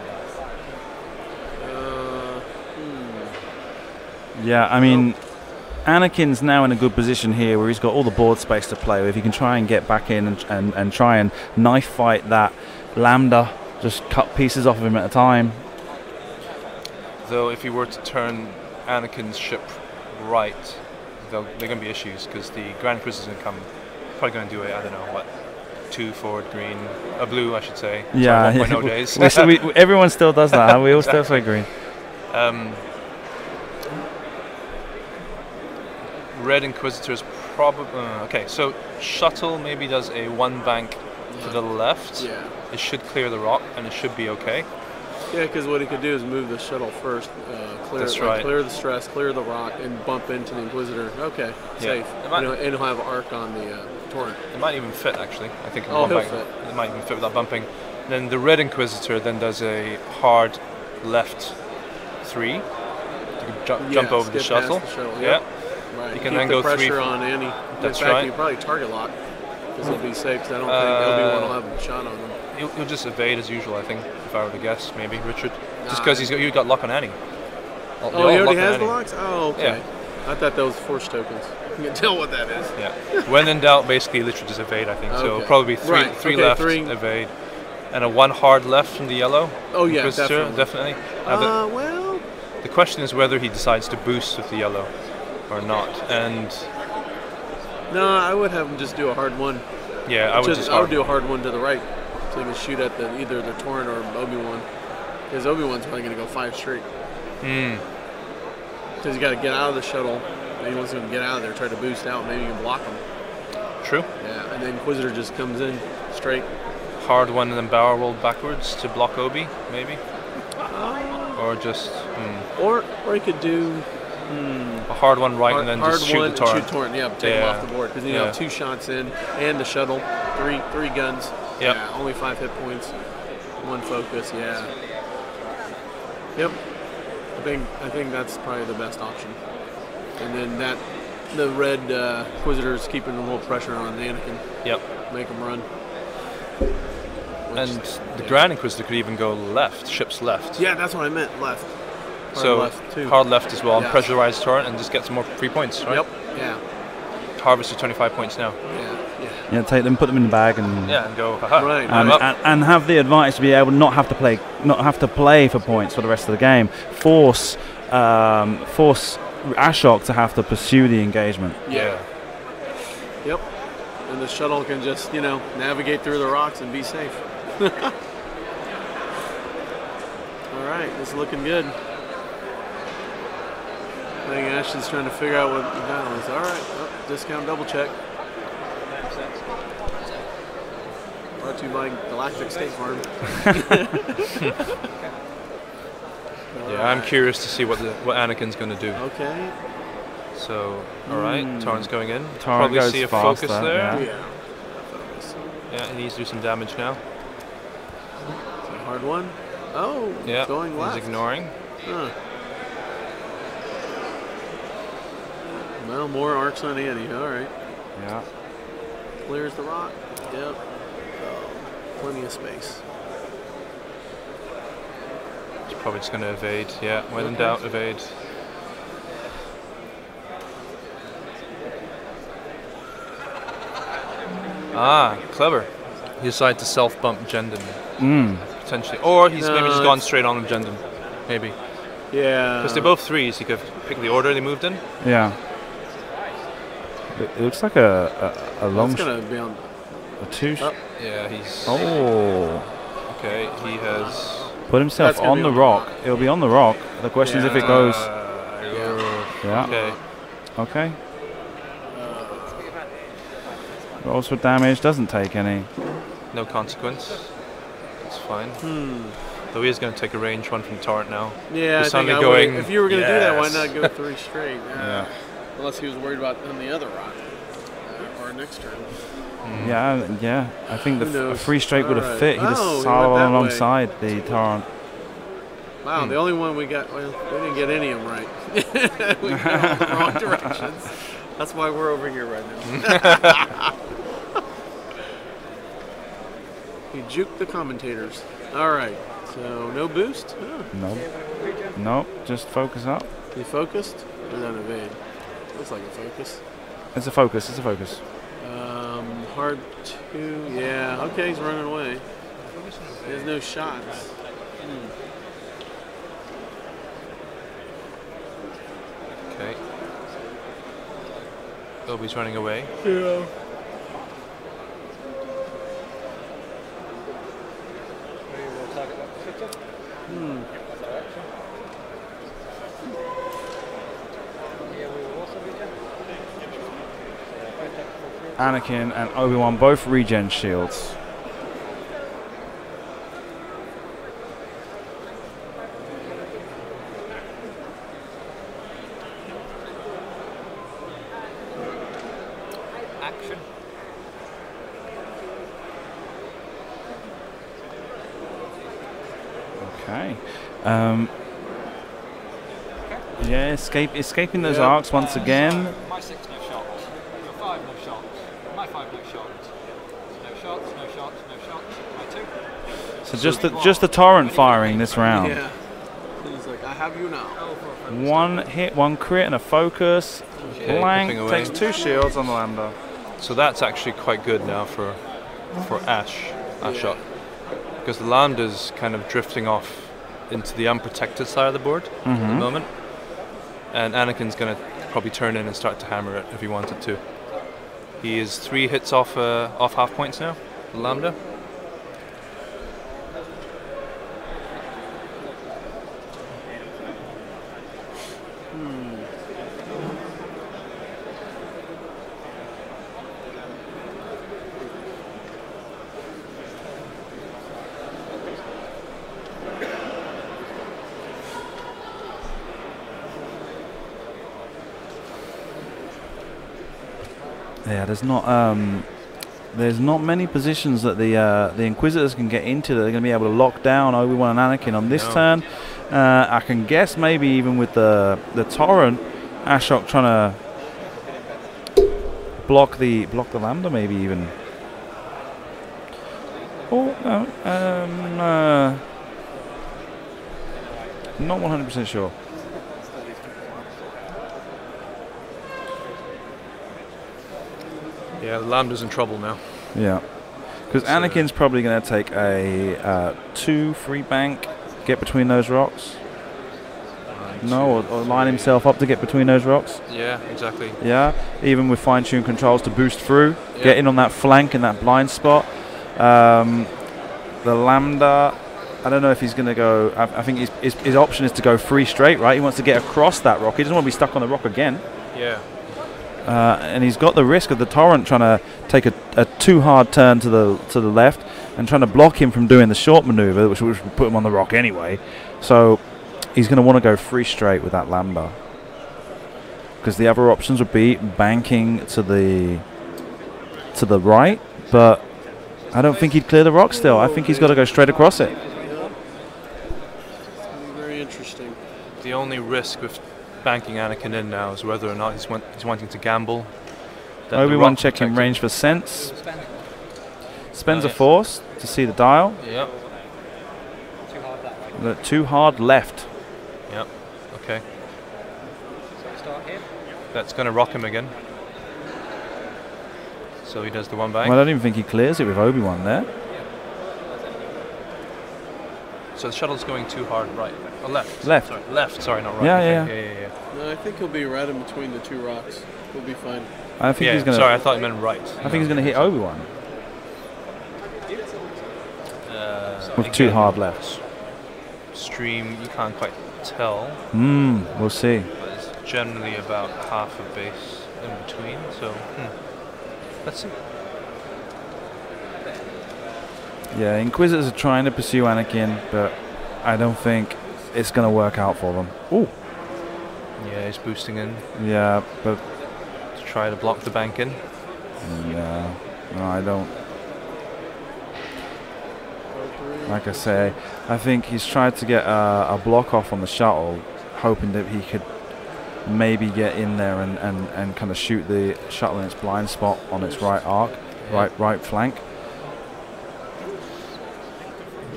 the Yeah, I mean, Anakin's now in a good position here where he's got all the board space to play with. He can try and get back in and try and knife fight that Lambda, just cut pieces off of him at a time. Though if he were to turn Anakin's ship right, they're going to be issues because the Grand Inquisitor's going to come, probably going to do it, I don't know, what, 2 forward green, a blue, I should say. Yeah, sorry, 1.0 days. Everyone still does that. Huh? We all still play green. Red Inquisitor's probably okay. So shuttle maybe does a 1 bank to the left. Yeah. It should clear the rock, and it should be okay. Yeah, because what he could do is move the shuttle first, clear the stress, clear the rock, and bump into the Inquisitor. Okay, safe. And he'll have arc on the torrent. It might even fit, actually. I think he'll fit. It might even fit without bumping. Then the Red Inquisitor then does a hard left 3. You can jump over the shuttle. Yep. Right. You can Keep then the go pressure 3. on Annie. That's In fact, right. you probably target lock because he'll be safe. Because I don't think Obi-Wan will have a shot on him. He'll just evade as usual, I think, if I were to guess, maybe, Richard. Just because you got lock on Annie. Oh, he already has the locks? Oh, okay. Yeah. I thought that was force tokens. You can tell what that is. Yeah. When in doubt, basically, literally just evade, I think. Okay. So probably three left, evade. And a 1 hard left from the yellow. Oh, yeah, definitely. Well... The question is whether he decides to boost with the yellow or not. And... No, I would have him just do a hard 1. Yeah, I would do a hard 1 to the right. So he can shoot at either the torrent or Obi-Wan. Because Obi-Wan's probably going to go 5 straight. Because you got to get out of the shuttle. Maybe once you get out of there, try to boost out. Maybe you can block him. True. Yeah, and then Inquisitor just comes in straight. Hard 1 and then barrel rolled backwards to block Obi, maybe. Or just. Or he could do. A hard 1 right and then just shoot the torrent. Shoot torrent. Yeah, take him off the board because you have 2 shots in and the shuttle, three guns. Yep. Yeah, only 5 hit points, 1 focus. Yeah. Yep. I think that's probably the best option. And then the red Inquisitor is keeping a little pressure on Anakin. Yep. Make him run. And the Grand Inquisitor could even go left, ship's left. Yeah, that's what I meant, left. Hard left as well, and pressurize torrent and just get some more free points, right? Yep, yeah. Harvest to 25 points now. Yeah, take them, put them in the bag, and go. Right, and have the advantage to be able not have to play for points for the rest of the game. Force Ashok to have to pursue the engagement. Yeah. Yep. And the shuttle can just navigate through the rocks and be safe. All right, this is looking good. I think Ashton's trying to figure out what the battle is. All right, discount double check. Brought to you by Galactic State Farm. I'm curious to see what Anakin's going to do. Okay. So, all right, Torrent's going in. Torrent probably see a focus faster, there. Yeah. He needs to do some damage now. It's a hard 1. Oh, going left. He's ignoring. Huh. Well, more arcs on Annie. All right. Yeah. Clears the rock. Yep. Plenty of space. He's probably just going to evade. Yeah, when in doubt, evade. Clever. He decided to self-bump Jendon. Potentially. Or he's maybe just gone straight on with Jendon. Maybe. Yeah. Because they're both 3s. He could pick the order they moved in. Yeah. It looks like a long. It's going to be on. A 2. Yeah, he's. Oh. Okay, he has. Put himself on the rock. It'll be on the rock. The question is if it goes. Okay. Okay. Rolls for damage. Doesn't take any. No consequence. It's fine. Though he is going to take a range 1 from Torrent now. Yeah, I think if you were going to do that, why not go 3 straight? Yeah. Unless he was worried about on the other rock or next turn. Yeah. I think the 3 straight would have fit. He just went soloed alongside the Torrent. Wow, the only one we got. Well, we didn't get any of them right. We went all the wrong directions. That's why we're over here right now. He juked the commentators. All right, so no boost? Nope, just focus up. He focused? Or not evade? Looks like a focus. It's a focus. Hard 2, yeah. Okay, he's running away. He has no shots. Okay. Obi's running away. Yeah. Anakin and Obi-Wan both regen shields. Action. Okay. Yeah, escaping those arcs once again. My 6, no shots. Your 5, no shots. My 5, no shots. No shots, no shots, no shots. My 2. So just the torrent firing this round. Yeah. He's like, I have you now. One hit, one crit, and a focus. Okay, Blank clipping away. takes 2 shields on the lander. So that's actually quite good now for Ashok, because the Landa's kind of drifting off into the unprotected side of the board at the moment, and Anakin's going to probably turn in and start to hammer it if he wanted to. He is 3 hits off half points now, the Lambda. Yeah, there's not many positions that the Inquisitors can get into that they're going to be able to lock down Obi-Wan and Anakin on this turn. I can guess maybe even with the torrent, Ashok trying to block the Lambda, maybe even. Oh, not 100% sure. Yeah, the Lambda's in trouble now. Yeah, because Anakin's probably going to take a 2 free bank, get between those rocks. No, or line himself up to get between those rocks. Yeah, exactly. Yeah, even with fine-tuned controls to boost through, get in on that flank in that blind spot. The Lambda, I don't know if he's going to go. I think his option is to go free straight, right? He wants to get across that rock. He doesn't want to be stuck on the rock again. Yeah. And he's got the risk of the torrent trying to take a too hard turn to the left and trying to block him from doing the short maneuver, which would put him on the rock anyway. So he's going to want to go free straight with that Lambda, because the other options would be banking to the right, but I don't think he'd clear the rock still. I think he's got to go straight across it. Very interesting. The only risk with banking Anakin in now is whether or not he's wanting to gamble. Obi-Wan checking range for sense. Spends a force to see the dial. Yep. Too hard that way. Too hard left. Yep. Okay. So start here. That's going to rock him again. So he does the one bang. Well, I don't even think he clears it with Obi-Wan there. So the shuttle's going too hard right. Oh, left. Left. Sorry, left. Sorry, not right. Yeah, Okay. Yeah. No, I think he'll be right in between the 2 rocks. He'll be fine. I think he's going to. Sorry, I thought you meant right. I think he's going to hit Obi-Wan with again, too hard left. Stream, you can't quite tell. We'll see. But it's generally about half a base in between. So let's see. Yeah, Inquisitors are trying to pursue Anakin, but I don't think it's going to work out for them. Ooh. Yeah, he's boosting in Yeah, but to try to block the bank in. yeah, no, I don't. Like I say, I think he's tried to get a block off on the shuttle, hoping that he could maybe get in there and kind of shoot the shuttle in its blind spot on its right arc, right flank.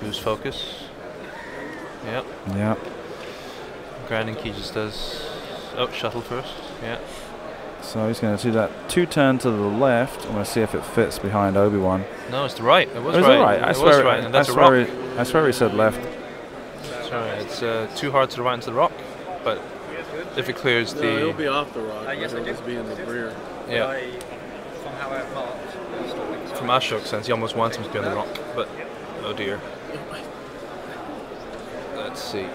Boost focus. Yep. Yeah. Grounding key just does. Oh, shuttle first. Yeah. So he's going to do that 2 turn to the left. I'm going to see if it fits behind Obi-Wan. No, it's the right. It was Is right. it right? It was right. And that's a rock. I swear he said left. Sorry, it's too hard to the right into the rock, but if it clears No, the... he'll be off the rock. Yes, I he'll do. just be in the rear. Yeah. From how I marked, From Ashok's sense, he almost wants him to be on the rock, but oh dear. Let's see.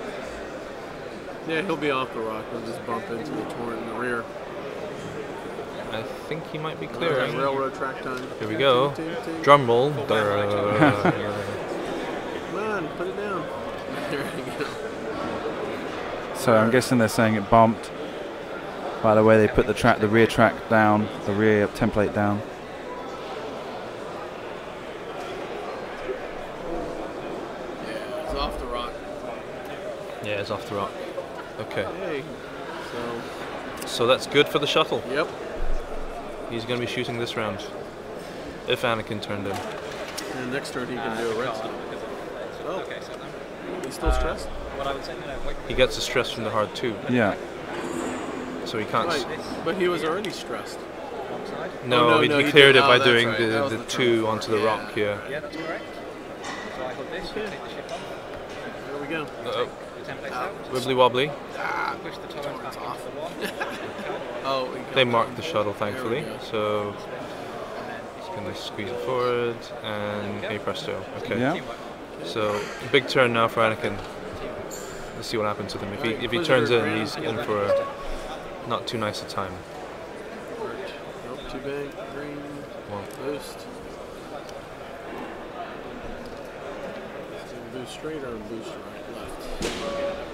Yeah, he'll be off the rock. He'll just bump into the torrent in the rear. I think he might be Alright, clearing. railroad track time. Here we go. Ting, ting, ting. Drum roll. Come on, put it down. There you go. So I'm guessing they're saying it bumped. By the way, they put the rear track down, the rear template down. Yeah, it's off the rock. Yeah, it's off the rock. Okay. Hey. So that's good for the shuttle. Yep. He's going to be shooting this round. If Anakin turned in. And next turn he can do a redstone. Oh, okay, so then. he's still stressed? What I would say, wait. He gets the stress from the hard 2. Yeah. So he can't... Right, but he was already stressed. One side. No, Oh, he he cleared did. it by Oh, doing that's right. That was the the 2 turn onto the before. rock, yeah. Yeah, that's correct. So I hold this, you take the ship off, There we go. Uh-oh. the template's out, Wibbly wobbly. push the torrent back into the one, Oh, They marked the shuttle, thankfully. There we go. So he's going to squeeze it forward, and hey presto. Okay. Yeah. teamwork. So big turn now for Anakin. Let's see what happens with him. If he turns in, he's in for a not too nice a time. Nope, too big. Green. Well, Boost. Boost straight or boost right? Left.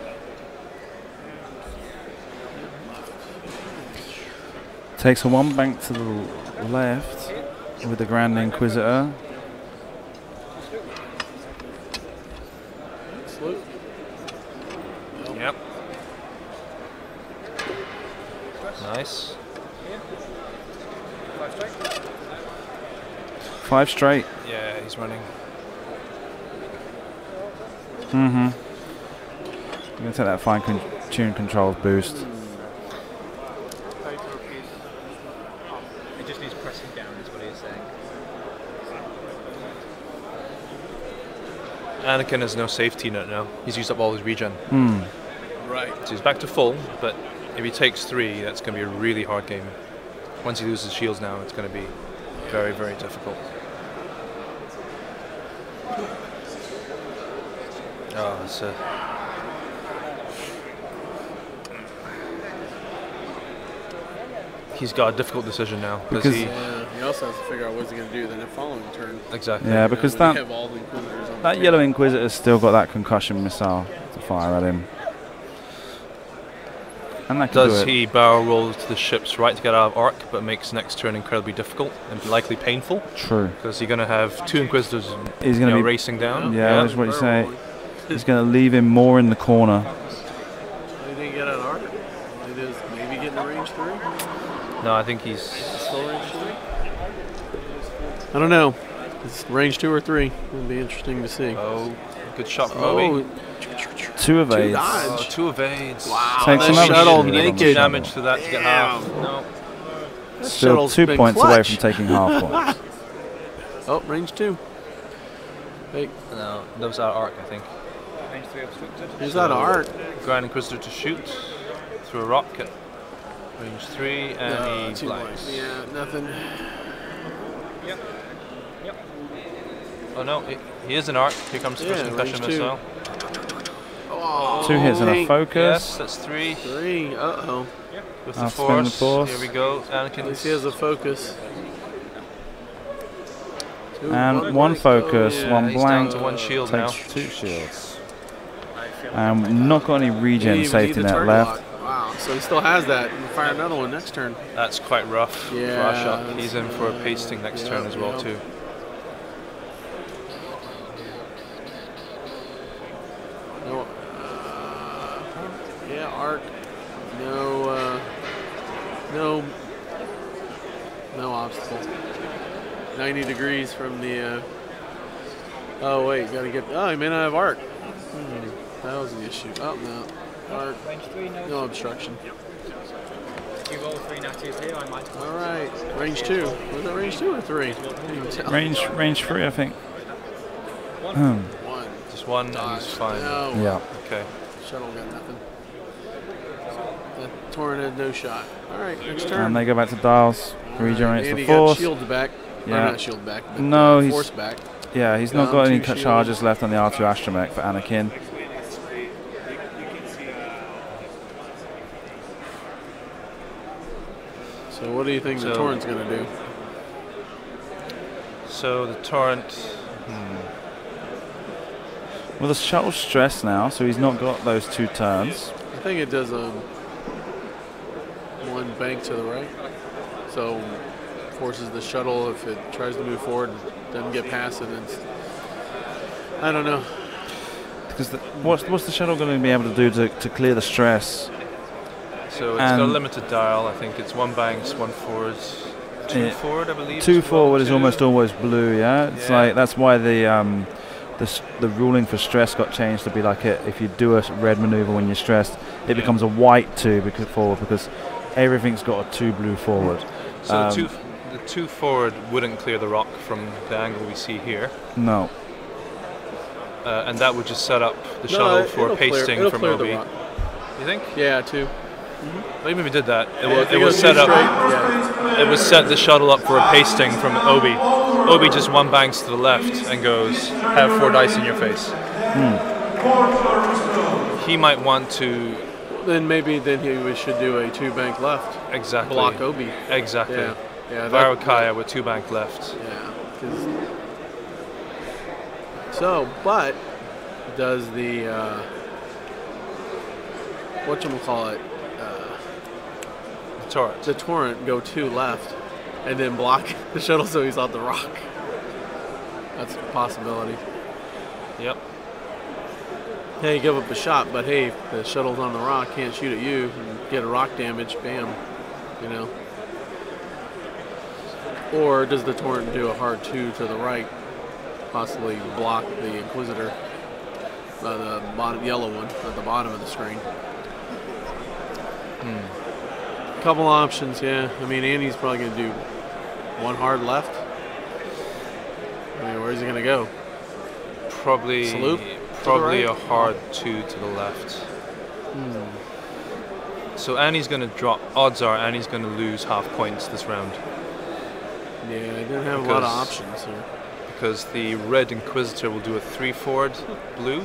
Takes a 1 bank to the left with the Grand Inquisitor. Slope. yep. Nice. 5 straight. 5 straight. Yeah, he's running. Mm-hmm. I'm going to take that fine tune controls boost. It just needs pressing down, is what he's saying. Anakin has no safety net now. He's used up all his regen. Right. So he's back to full, but if he takes 3, that's going to be a really hard game. Once he loses shields now, it's going to be very, very difficult. Oh, it's a... He's got a difficult decision now Because- he Yeah, he also has to figure out what he's going to do then the following turn. exactly. Yeah, because when you that have all the Inquisitors on the that table. yellow Inquisitor's still got that concussion missile to fire at him. And that can Does do it. he barrel roll to the ship's right to get out of arc, but makes next turn incredibly difficult and likely painful? True. Because you're going to have 2 Inquisitors He's going to be racing down. Yeah, that's what you say. He's going to leave him more in the corner. He didn't get an arc. It is maybe getting a range 3. No, I think he's... Still range 3. I don't know. It's range 2 or 3. It'll be interesting to see. Oh, good shot from Obi. 2 evades. dodge. Oh, 2 evades. Wow. Takes that another shuttle shot. naked. Damage to that to get half. No. Still shuttle's 2 been points away clutch. from taking half points. Oh, range 2. Hey, No, that was out of arc, I think. Range 3 obstructed. here's that arc. Grand Inquisitor to shoot through a rock at range 3, and he Too blinds. light. Yeah, nothing. Yep. Yep. Oh no, he is an arc. Here comes the first Yeah, concussion range 2. missile. Oh, 2 hits and a hey. Yes, focus. that's 3. 3. Uh-oh. With I'll the spin the force. force. Here we go. At least he has Anakin's a focus. And 1 focus, yeah, 1 he's down blank. to 1 shield now. Takes 2 shields. Not got any regen safety net left. Wow, so he still has that. And fire another one next turn. That's quite rough Yeah, for Ashok. He's in for a pasting next turn as well too. No. Yeah, arc. No. No obstacle. 90 degrees from the. Oh wait, gotta get. Oh, he may not have arc. That was the issue. Oh no, arc. Range 3, No obstruction. If you roll 3 natties here, I might. All right, range 2. Was it range 2 or 3? Can't even tell. Range 3, I think. 1. Just 1 and he's fine. No. Yeah. Okay. Shuttle got nothing. That Torrent had no shot. All right, next turn. And they go back to dials. Regenerates and the he force. got shields back. Yeah. Or not shield back, but no, he's force back. Yeah, he's not got any two charges left on the R2 Astromech for Anakin. So what do you think the Torrent's going to do? So the Torrent... Well, the shuttle's stressed now, so he's not got those 2 turns. I think it does one bank to the right. So forces the shuttle if it tries to move forward, doesn't get past it. I don't know. Because what's the shuttle going to be able to do to clear the stress? So it's got a limited dial. I think it's 1 banks, 1 forwards, 2 forward, I believe. 2 forward is almost always blue. Yeah, it's like that's why the ruling for stress got changed to be like if you do a red maneuver when you're stressed, it becomes a white 2 forward because everything's got a 2 blue forward. So the 2 forward wouldn't clear the rock from the angle we see here. No. And that would just set up the shuttle for pasting from OB. You think? Yeah, 2. Maybe we did that. It was set up. It was set the shuttle up for a pasting from OB. OB just 1 banks to the left and goes, have 4 dice in your face. He might want to. Then he should do a 2 bank left. Exactly. Block OB. Exactly. Yeah. Varokaya with 2 bank left. Yeah. So, but does the whatchamacallit? The Torrent go 2 left and then block the shuttle so he's on the rock. That's a possibility. Yep. Hey, give up a shot, but hey, if the shuttle's on the rock, can't shoot at you and get a rock damage, bam, you know. Or does the Torrent do a hard 2 to the right, possibly block the Inquisitor, the bottom yellow one at the bottom of the screen? Couple options, yeah. I mean, Andy's probably going to do 1 hard left. I mean, where's he going to go? Probably a hard 2 to the left. So Annie's going to drop. Odds are Annie's going to lose half points this round. Yeah, I didn't have a lot of options here. Because the red Inquisitor will do a 3 forward blue,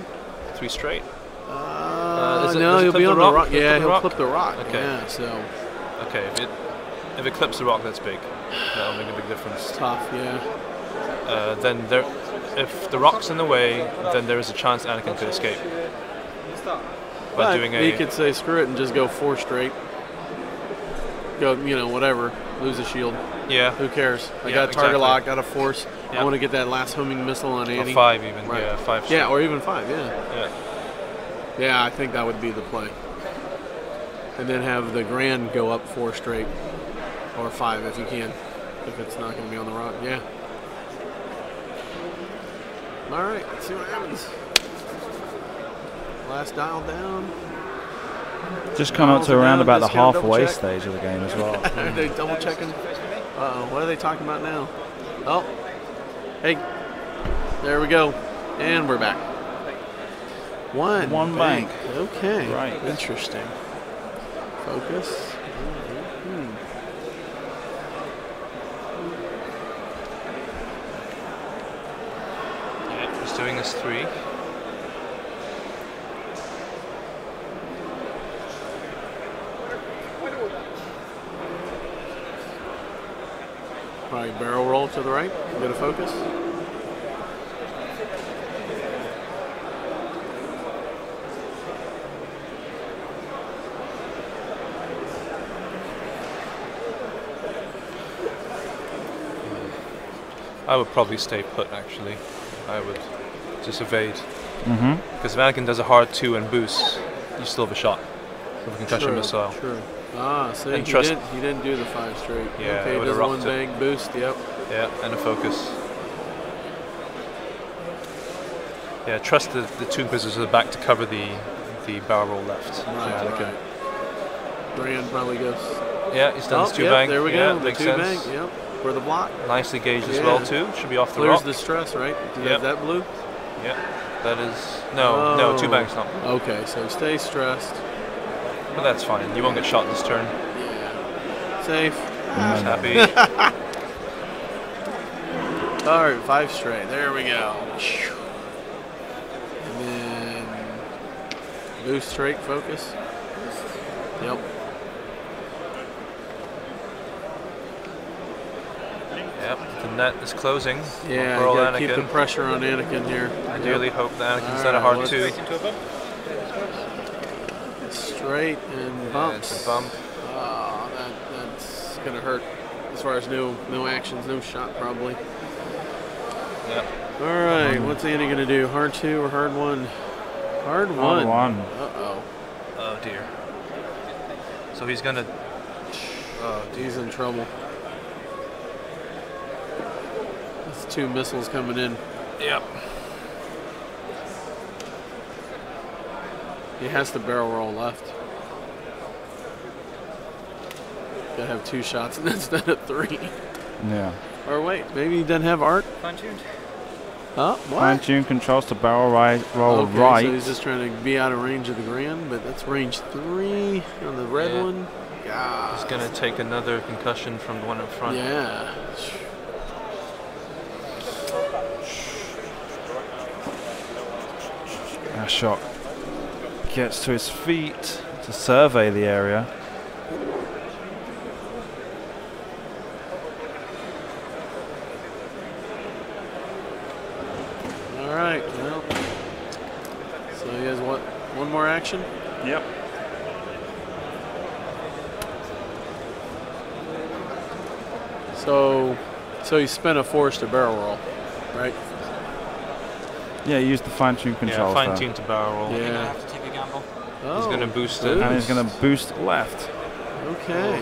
3 straight. No, he'll be on the rock. Yeah, he'll clip the rock. Okay. Yeah, so. Okay, if it clips the rock, that's big. That'll make a big difference. It's tough, yeah. Then if the rock's in the way, then there is a chance Anakin could escape. He could say screw it and just go 4 straight. Go, whatever. Lose a shield. Yeah. Who cares? I got a target lock, got a force. I want to get that last homing missile on Annie. Or 5 even. Right. Yeah, 5 straight. Yeah, or even 5. Yeah. Yeah, I think that would be the play. And then have the Grand go up 4 straight, or 5 if you can, if it's not going to be on the rock. Yeah. All right, let's see what happens. Last dial down. Just come up to around about the halfway stage of the game as well. Are they double checking? What are they talking about now? Oh, hey, there we go, and we're back. One bank. Okay. Right. Interesting. Focus. Yeah, he's doing his 3. Probably barrel roll to the right. Get a focus. I would probably stay put, actually. I would just evade. Because if Anakin does a hard 2 and boosts, you still have a shot with a concussion missile. True. So he didn't do the 5 straight. Yeah, okay, does 1 bank boost, yep. Yeah, and a focus. Yeah, trust the 2 Inquisitors at the back to cover the barrel roll left. Right. Grand probably goes. Yeah, he's done his 2 bank. There we go. Yeah, makes 2 sense. bank, yep. For the block. Nicely gauged as well too. Should be off the rock. rock. Clears the stress, right? Yep. Is that blue? Yeah. That is no 2 banks not blue. Okay, so stay stressed. But that's fine. You won't get shot this turn. Yeah. Safe. Just happy. All right, 5 straight. There we go. And then boost straight focus. Yep. Yep, the net is closing. Yeah, Overall, you gotta keep Anakin. the pressure on Anakin here. I dearly hope that Anakin's All at a right, hard 2. Straight and bumps. It's a bump. Oh, that's gonna hurt as far as no actions, no shot probably. Yep. All right, what's Andy gonna do? Hard 2 or hard 1? Hard 1. Hard 1. Uh-oh. Oh dear. So he's gonna. Oh, He's in trouble. That's 2 missiles coming in. Yep. He has to barrel roll left. Gotta have 2 shots instead of 3. Yeah. Or wait, maybe he doesn't have arc? Fine-tuned. Huh? What? Fine-tune controls to barrel roll Okay, right. so he's just trying to be out of range of the Grand, but that's range 3 on the red Yeah. one. God. He's gonna take another concussion from the one in front. Yeah. Ashok gets to his feet to survey the area. All right. Well, so he has what? One more action? Yep. So he spent a force to barrel roll, right? Yeah, use the fine-tune controls. Yeah, fine-tune to barrel roll. You're Yeah. gonna have to take a gamble. Oh, He's gonna boost it. And he's going to boost left. Okay.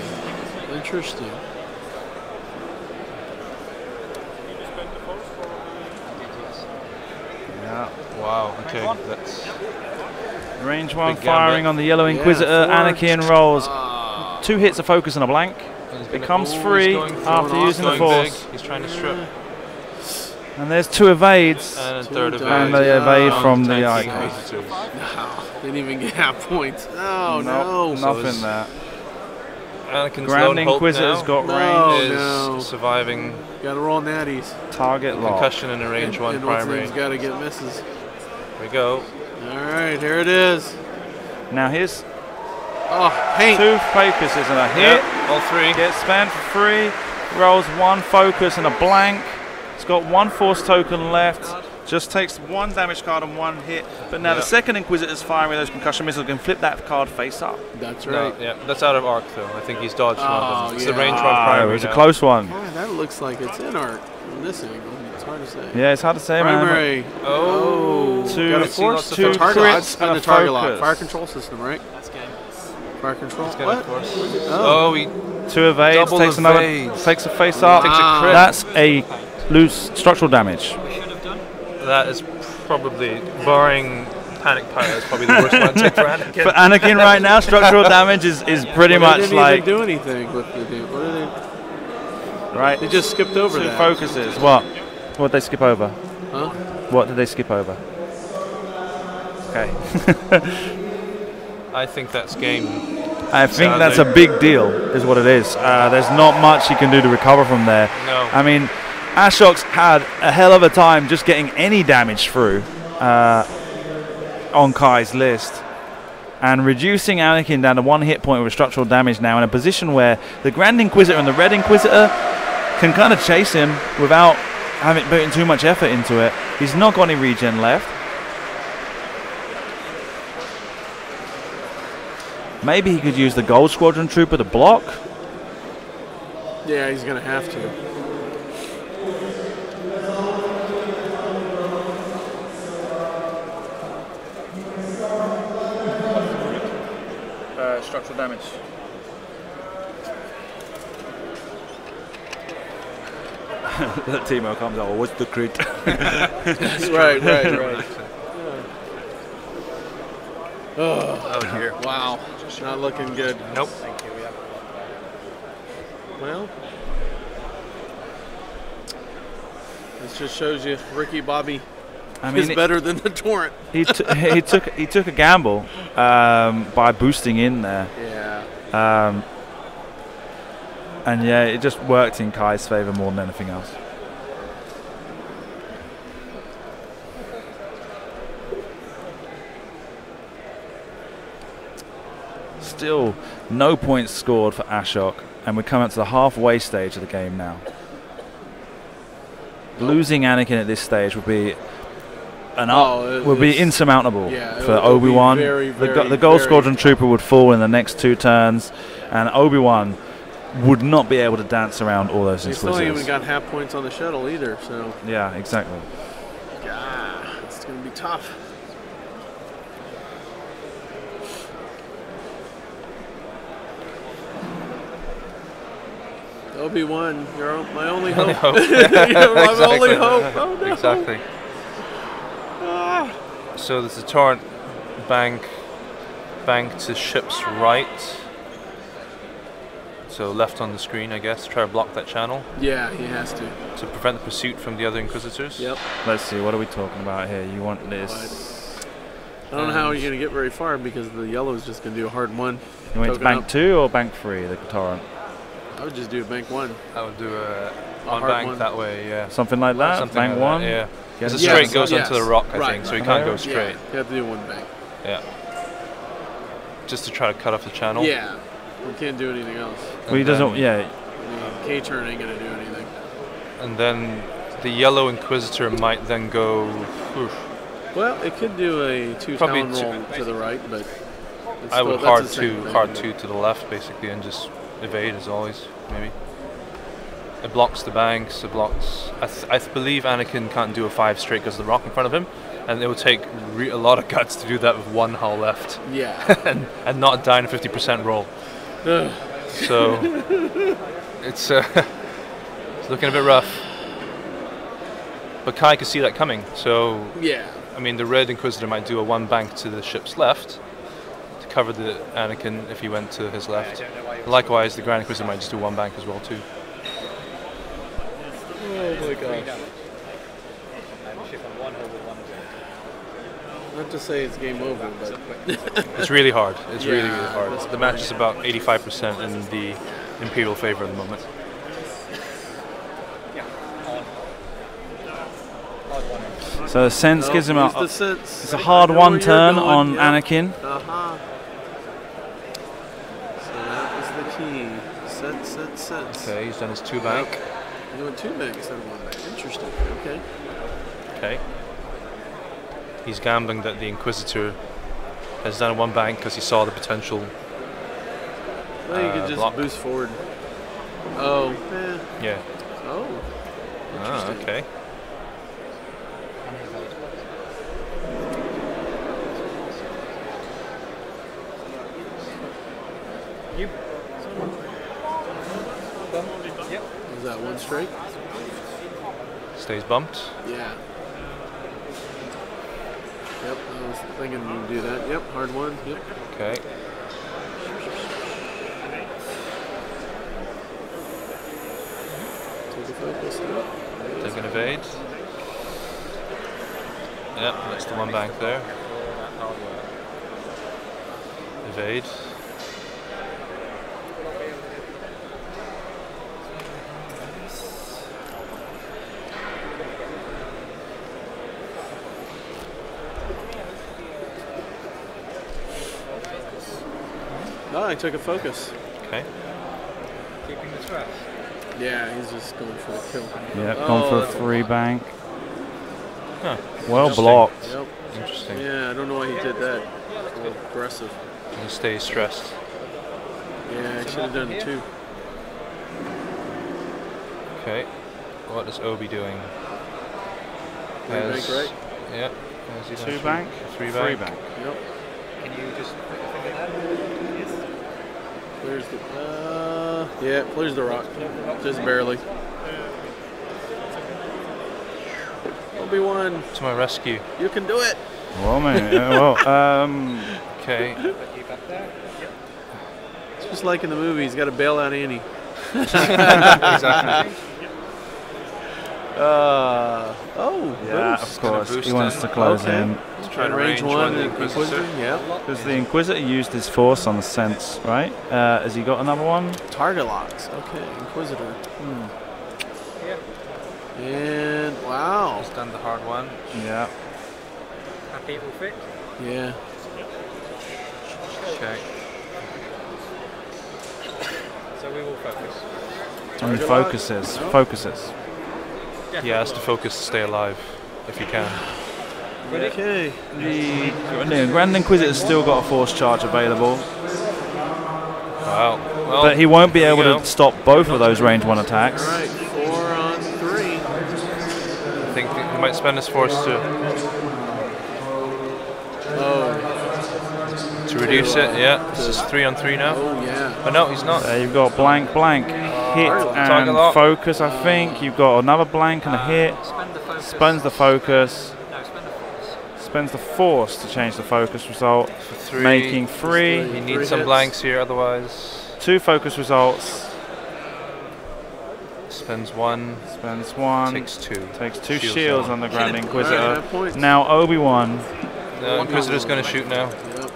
Interesting. Yeah. Wow. Okay. That's. Range 1 Big firing gambit. on the yellow Yeah, Inquisitor. 4. Anakin rolls 2 hits of focus and a blank. He's Becomes gonna- free going after off, using the going force. big. He's trying to strip. And there's 2 evades. And a 2 third dies. evade. And they evade Oh, from the tanking icon. positives. No, didn't even get half points. Oh no. Nothing there. Anakin's Grand lone hope Inquisitor's now got No. range. is no. surviving Gotta roll natties. Target lock. concussion in a range 1 and what's his primary. name's gotta get misses. Here we go. All right, here it is. Now here's Oh, paint. 2 focuses and a hit. Yep, all 3. Gets spent for free. Rolls 1 focus and a blank. It's got 1 force token left. Just takes 1 damage card and 1 hit. But now the second Inquisitor's firing with those concussion missiles can flip that card face up. That's No, right. yeah, that's out of arc though. I think he's dodged one of them. It's the yeah. range 1 Oh, primary. it was a now. close one. Yeah, that looks like it's in arc from this angle. It's hard to say. Yeah, it's hard to say, man. Primary. Oh. 2 Got a I've seen lots force. of two The target. I'd crits spend and the a target lock. focus. Fire control system, right? That's game. Fire control. He's gonna What? force. Oh. Oh, he 2 evades, Double takes evades. takes a face up. takes a crit. That's a loose structural damage. We should have done. That is probably, barring panic pilot, is probably the worst one to take for Anakin. For Anakin right now, structural damage is pretty Well, much they didn't like even do anything with the dude. What did they? right. They just skipped over 2 that. focuses. What? What did they skip over? Huh? What did they skip over? Okay. I think that's game. I think Sadly. that's a big deal, is what it is. There's not much he can do to recover from there. No. I mean, Ashok's had a hell of a time just getting any damage through on Kai's list. And reducing Anakin down to 1 hit point with structural damage now in a position where the Grand Inquisitor and the Red Inquisitor can kind of chase him without having putting too much effort into it. He's not got any regen left. Maybe he could use the Gold Squadron Trooper to block. Yeah, he's gonna have to. Structural damage. Timo comes out. What's the crit? right. Oh dear. Wow, not looking good. Nope. Well, this just shows you Ricky Bobby I mean, is better than the torrent. he took a gamble by boosting in there. Yeah. And yeah, it just worked in Kai's favor more than anything else. Still no points scored for Ashok, and we're coming up to the halfway stage of the game now. Losing Anakin at this stage would be insurmountable for Obi-Wan. The Gold Squadron Trooper would fall in the next 2 turns, and Obi-Wan would not be able to dance around all those Inquisitors. He's still even got half points on the shuttle either, so... Yeah, exactly. Yeah, it's going to be tough. Obi-Wan, you're my only hope. You're my only hope. Oh, no. Exactly. So there's a torrent bank to ship's right. So left on the screen, I guess. Try to block that channel. Yeah, he has to. To prevent the pursuit from the other Inquisitors. Yep. Let's see, what are we talking about here? You want this... I don't know how you're going to get very far because the yellow is just going to do a hard 1. You want it to bank 2 or bank 3, the torrent? I would just do a bank 1. I would do a bank 1. That way, yeah. Something like that? Something bank like 1? That, yeah. Because the straight goes onto the rock, I think, so he can't go straight. Yeah, you have to do 1 bank. Yeah. Just to try to cut off the channel. Yeah. We can't do anything else. Well, he doesn't, yeah. K-turn ain't going to do anything. And then the yellow Inquisitor might then go... Well, it could do a 2-talon roll to the right, but... I would hard 2 to the left, basically, and just evade as always, maybe. It blocks the banks, it blocks... I believe Anakin can't do a 5 straight because of the rock in front of him, and it would take a lot of guts to do that with 1 hull left. Yeah. and not die in a 50% roll. So it's looking a bit rough. But Kai could see that coming, so yeah. I mean, the red Inquisitor might do a 1 bank to the ship's left to cover the Anakin if he went to his left. Likewise, the Grand Inquisitor might just do 1 bank as well too. Oh my gosh. Not to say it's game over, but it's really hard. It's really hard. The match is about 85% in the Imperial favor at the moment. So the sense gives him it's a hard 1 turn on Anakin. So that was the key. Set. Okay, he's done his 2 bank. He's doing 2 banks instead of 1 bank. Interesting. Okay. He's gambling that the Inquisitor has done a 1 bank because he saw the potential. Well, you could just block. boost forward. Oh. Yeah. Oh. Interesting. Okay. Is that 1 straight? Stays bumped. Yeah. Yep, I was thinking you'd do that. Yep, hard 1. Yep. Okay. Take a focus. Yep. Take an evade. Yep, that's the 1 bank there. Evade. No, I took a focus. Okay. Keeping the trust. Yeah, he's just going for a kill. Yep, going for a 3 bank. Huh. Well blocked. Yep. Interesting. Yeah, I don't know why he did that. A little aggressive. And he stays stressed. Yeah, he should have done 2. Okay. What is Obi doing? 3 bank, right? Yep. 2 bank? 3 bank. 3 bank. Yep. Can you just put your finger there? Yes. Clears the yeah, clears the rock. Just barely. Obi-Wan, To my rescue. you can do it. Well, man. Okay. Put you back there. Yep. It's just like in the movie, he's got to bail out Annie. Exactly. Oh, Yeah, boost. of course. boost He wants him. to close Okay. him. To try to range one, the Inquisitor. Yeah. Because the Inquisitor used his force on the sense, right? Has he got another one? Target locks. Okay, Inquisitor. And wow. He's done the hard one. Yeah. Happy it will fit. Yeah. Okay. So we will focus. And he focuses. Focuses. He has to focus to stay alive, if he can. Okay. The Grand Inquisitor's still got a force charge available, Wow. Well, but he won't be there you able go. to stop both of those range 1 attacks. All right, 4 on 3. I think he might spend his force to reduce it. Yeah, this is 3 on 3 now. Oh yeah. But no, he's not. There you've got blank, blank, hit Target and lock. focus, I think. You've got another blank and a hit. Spend the focus. Spends the focus. No, spend the force. Spends the force to change the focus result, For 3. making 3. He needs 3 some hits. blanks here, otherwise 2 focus results. spends 1, Spends 1. takes 2. Takes 2 Shields shields on. on the Grand Alright, Inquisitor. that points. Now Obi-Wan. The Inquisitor's going to shoot now. Yep.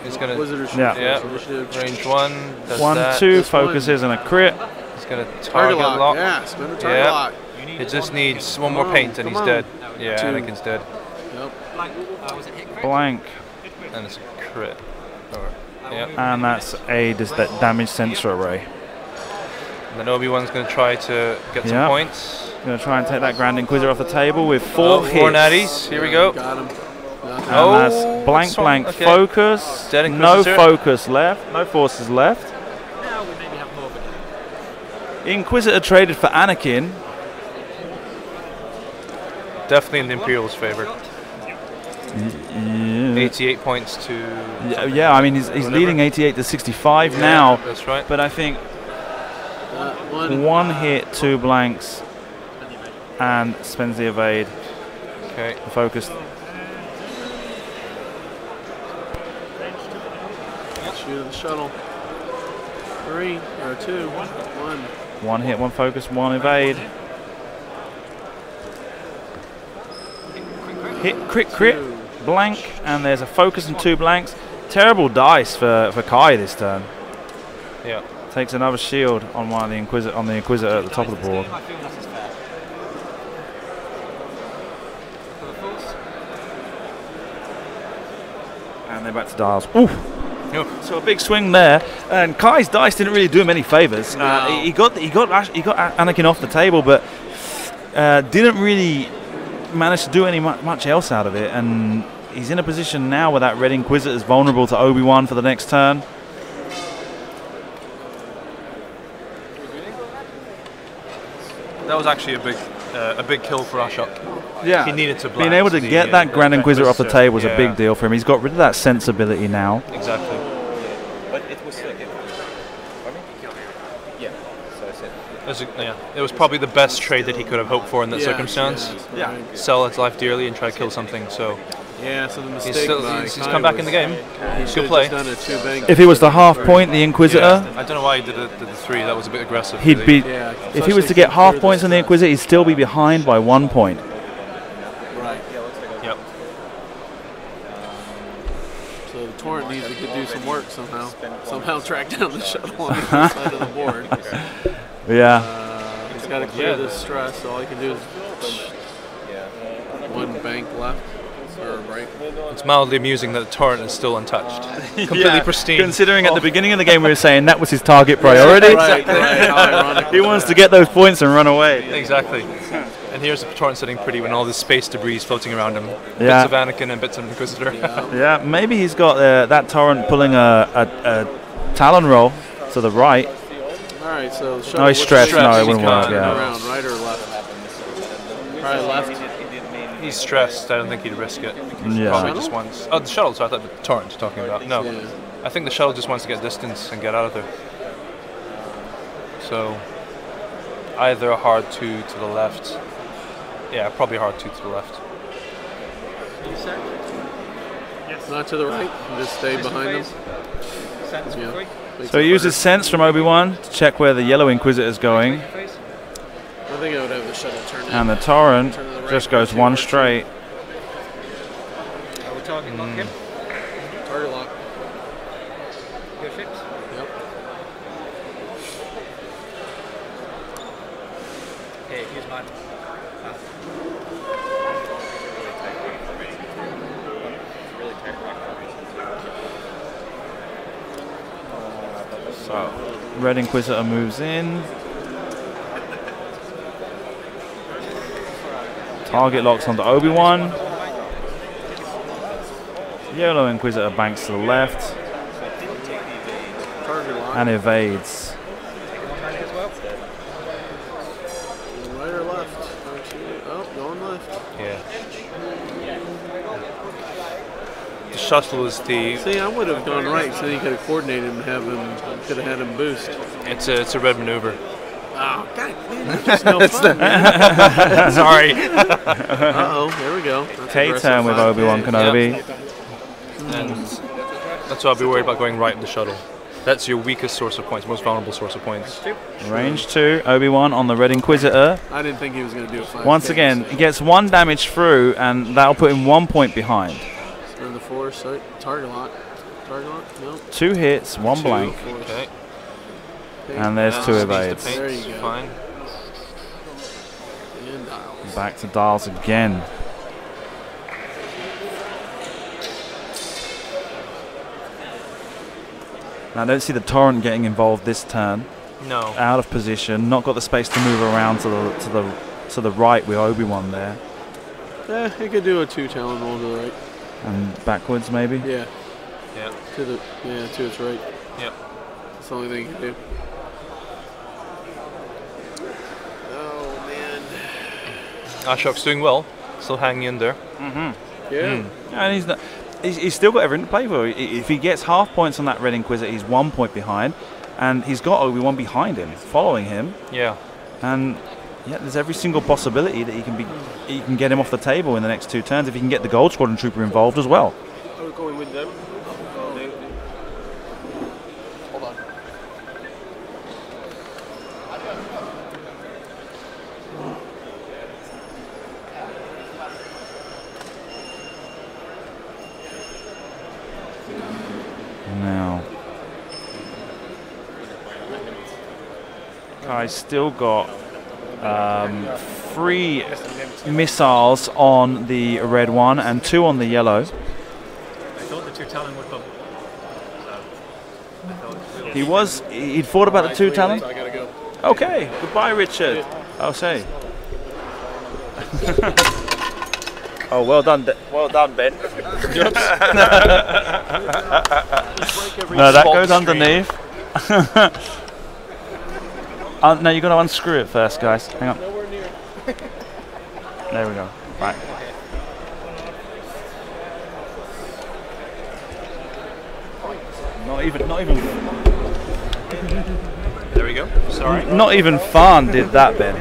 He's going to Inquisitor shoot Yeah. Yeah. first initiative. range 1. Does 1, that. 2 This one. focuses and a crit. He's going to Target target lock. lock. Yeah, spin the target Yeah. lock. It just needs one more Come on, paint and come he's on. dead. Yeah, 2. Anakin's dead. Yep. Like, was it hit crit? Blank. And it's a crit. Yeah. And that's a that damage sensor array. And then Obi-Wan's going to try to get some Yeah. points. Going to try and take that Grand Inquisitor off the table with 4 hits. 4 natties. Here we go. Got him. And Oh, that's blank, that's one. blank, Okay. focus. Dead No Inquisitor. focus left. No forces left. Now we maybe have more of it. Inquisitor traded for Anakin. Definitely in the Imperial's favor. Yeah. 88 points to. Yeah, I mean, he's leading 88 to 65 now. That's right. But I think One. 1 hit, 2 blanks, and spends the evade. Okay. The focus. Shoot the shuttle. 3 or 2. 1. 1 hit, 1 focus, 1 evade. Hit, crit, crit, blank, and there's a focus and 2 blanks. Terrible dice for Kai this turn. Yeah. Takes another shield on one of the Inquisitor at the top of the board. I feel that is fair. For the force. And they're back to dials. Ooh. Nope. So a big swing there, and Kai's dice didn't really do him any favors. He got Anakin off the table, but didn't really manage to do any much else out of it. And he's in a position now where that Red Inquisitor is vulnerable to Obi-Wan for the next turn. That was actually a big kill for Ashok. Yeah, He needed to being able to get that Grand Inquisitor off the table was a big Yeah. deal for him. He's got rid of that sensibility now. Exactly. But it was It was probably the best trade that he could have hoped for in that circumstance. Yeah. Sell his life dearly and try to kill something. So Yeah, so the mistake he's come back in the game. Good play. Done a 2 bank. If he was the half point, the Inquisitor, I don't know why he did the 3. That was a bit aggressive. he'd really. be. Yeah, If he was to get half points on the Inquisitor, he'd still be behind by 1 point. Right. Yep. So the Torrent needs to do some work somehow. Somehow track down the shuttle on the other side of the board. Yeah. He's got to clear this stress, so all he can do is 1 bank left. Or right. It's mildly amusing that the Torrent is still untouched. Completely pristine. Considering at the beginning of the game we were saying that was his target priority. Right. Ironically. He wants to get those points and run away. Exactly. And here's the Torrent sitting pretty with all this space debris floating around him. Yeah. Bits of Anakin and bits of Inquisitor. Yeah, maybe he's got that Torrent pulling a Talon roll to the right. All right, so shuttle, No, he's which stretched. way No, is it he wouldn't work. turning Yeah. around, right or left? Probably left. He's stressed. I don't think he'd risk it. Yeah. Probably just wants. Oh, the shuttle. So I thought the Torrent you're talking about. No, Yeah. I think the shuttle just wants to get distance and get out of there. So either a hard 2 to the left. Yeah, probably a hard 2 to the left. You set? Not to the right. Just stay behind him. Sense Yeah. free. So he uses sense from Obi-Wan to check where the yellow Inquisitor is going. I think I would have the shuttle turn in. And the torrent Turn to the right, just goes R2, one R2. straight. Are we target lock him? Target lock. Your ships? Yep. Okay, here's mine. So, Red Inquisitor moves in. Target locks onto Obi-Wan. Yellow Inquisitor banks to the left Target lock. and evades. Right or left? Oh, going left. Yeah. The shuttle is the. See, I would have gone right, so you could have coordinated and could have had him boost. It's a red maneuver. Oh, God, man, that's just no fun. Sorry. Uh-oh, there we go. K-turn with Obi-Wan Kenobi. And that's why I'll be worried about going right in the shuttle. That's your weakest source of points, most vulnerable source of points. Range 2, Obi-Wan on the Red Inquisitor. I didn't think he was going to do a 5. Once again, he gets 1 damage through, and that'll put him 1 point behind. Turn the force. Target lock. Target lock? No. 2 hits, 1 blank, Okay. and there's 2 evades. There you go. Fine. And dials. Back to dials again. Now I don't see the torrent getting involved this turn. No. Out of position, not got the space to move around to the right with Obi-Wan there, He could do a 2 Talon roll to the right. and backwards maybe. Yeah. Yeah. To its right. Yep. That's the only thing he can do. Oh man. Ashok's doing well. Still hanging in there. Yeah. And he's not. He's still got everything to play for. If he gets half points on that Red Inquisitor, he's 1 point behind, and he's got Obi-Wan behind him, following him. Yeah. And yeah, there's every single possibility that he can get him off the table in the next 2 turns if he can get the Gold Squadron Trooper involved as well. Are we going with them? Hold on. Now, Kai's still got 3 missiles on the red one and 2 on the yellow. I thought the 2 Talon would bump. He'd thought about the 2 Talon? I gotta go. Okay, goodbye, Richard. I'll say. Oh, well done, Ben. No, that goes underneath. No, you got to unscrew it first, guys. Hang on. Nowhere near. There we go. Right. Not even. There we go. Sorry. Not even Farn did that, Ben.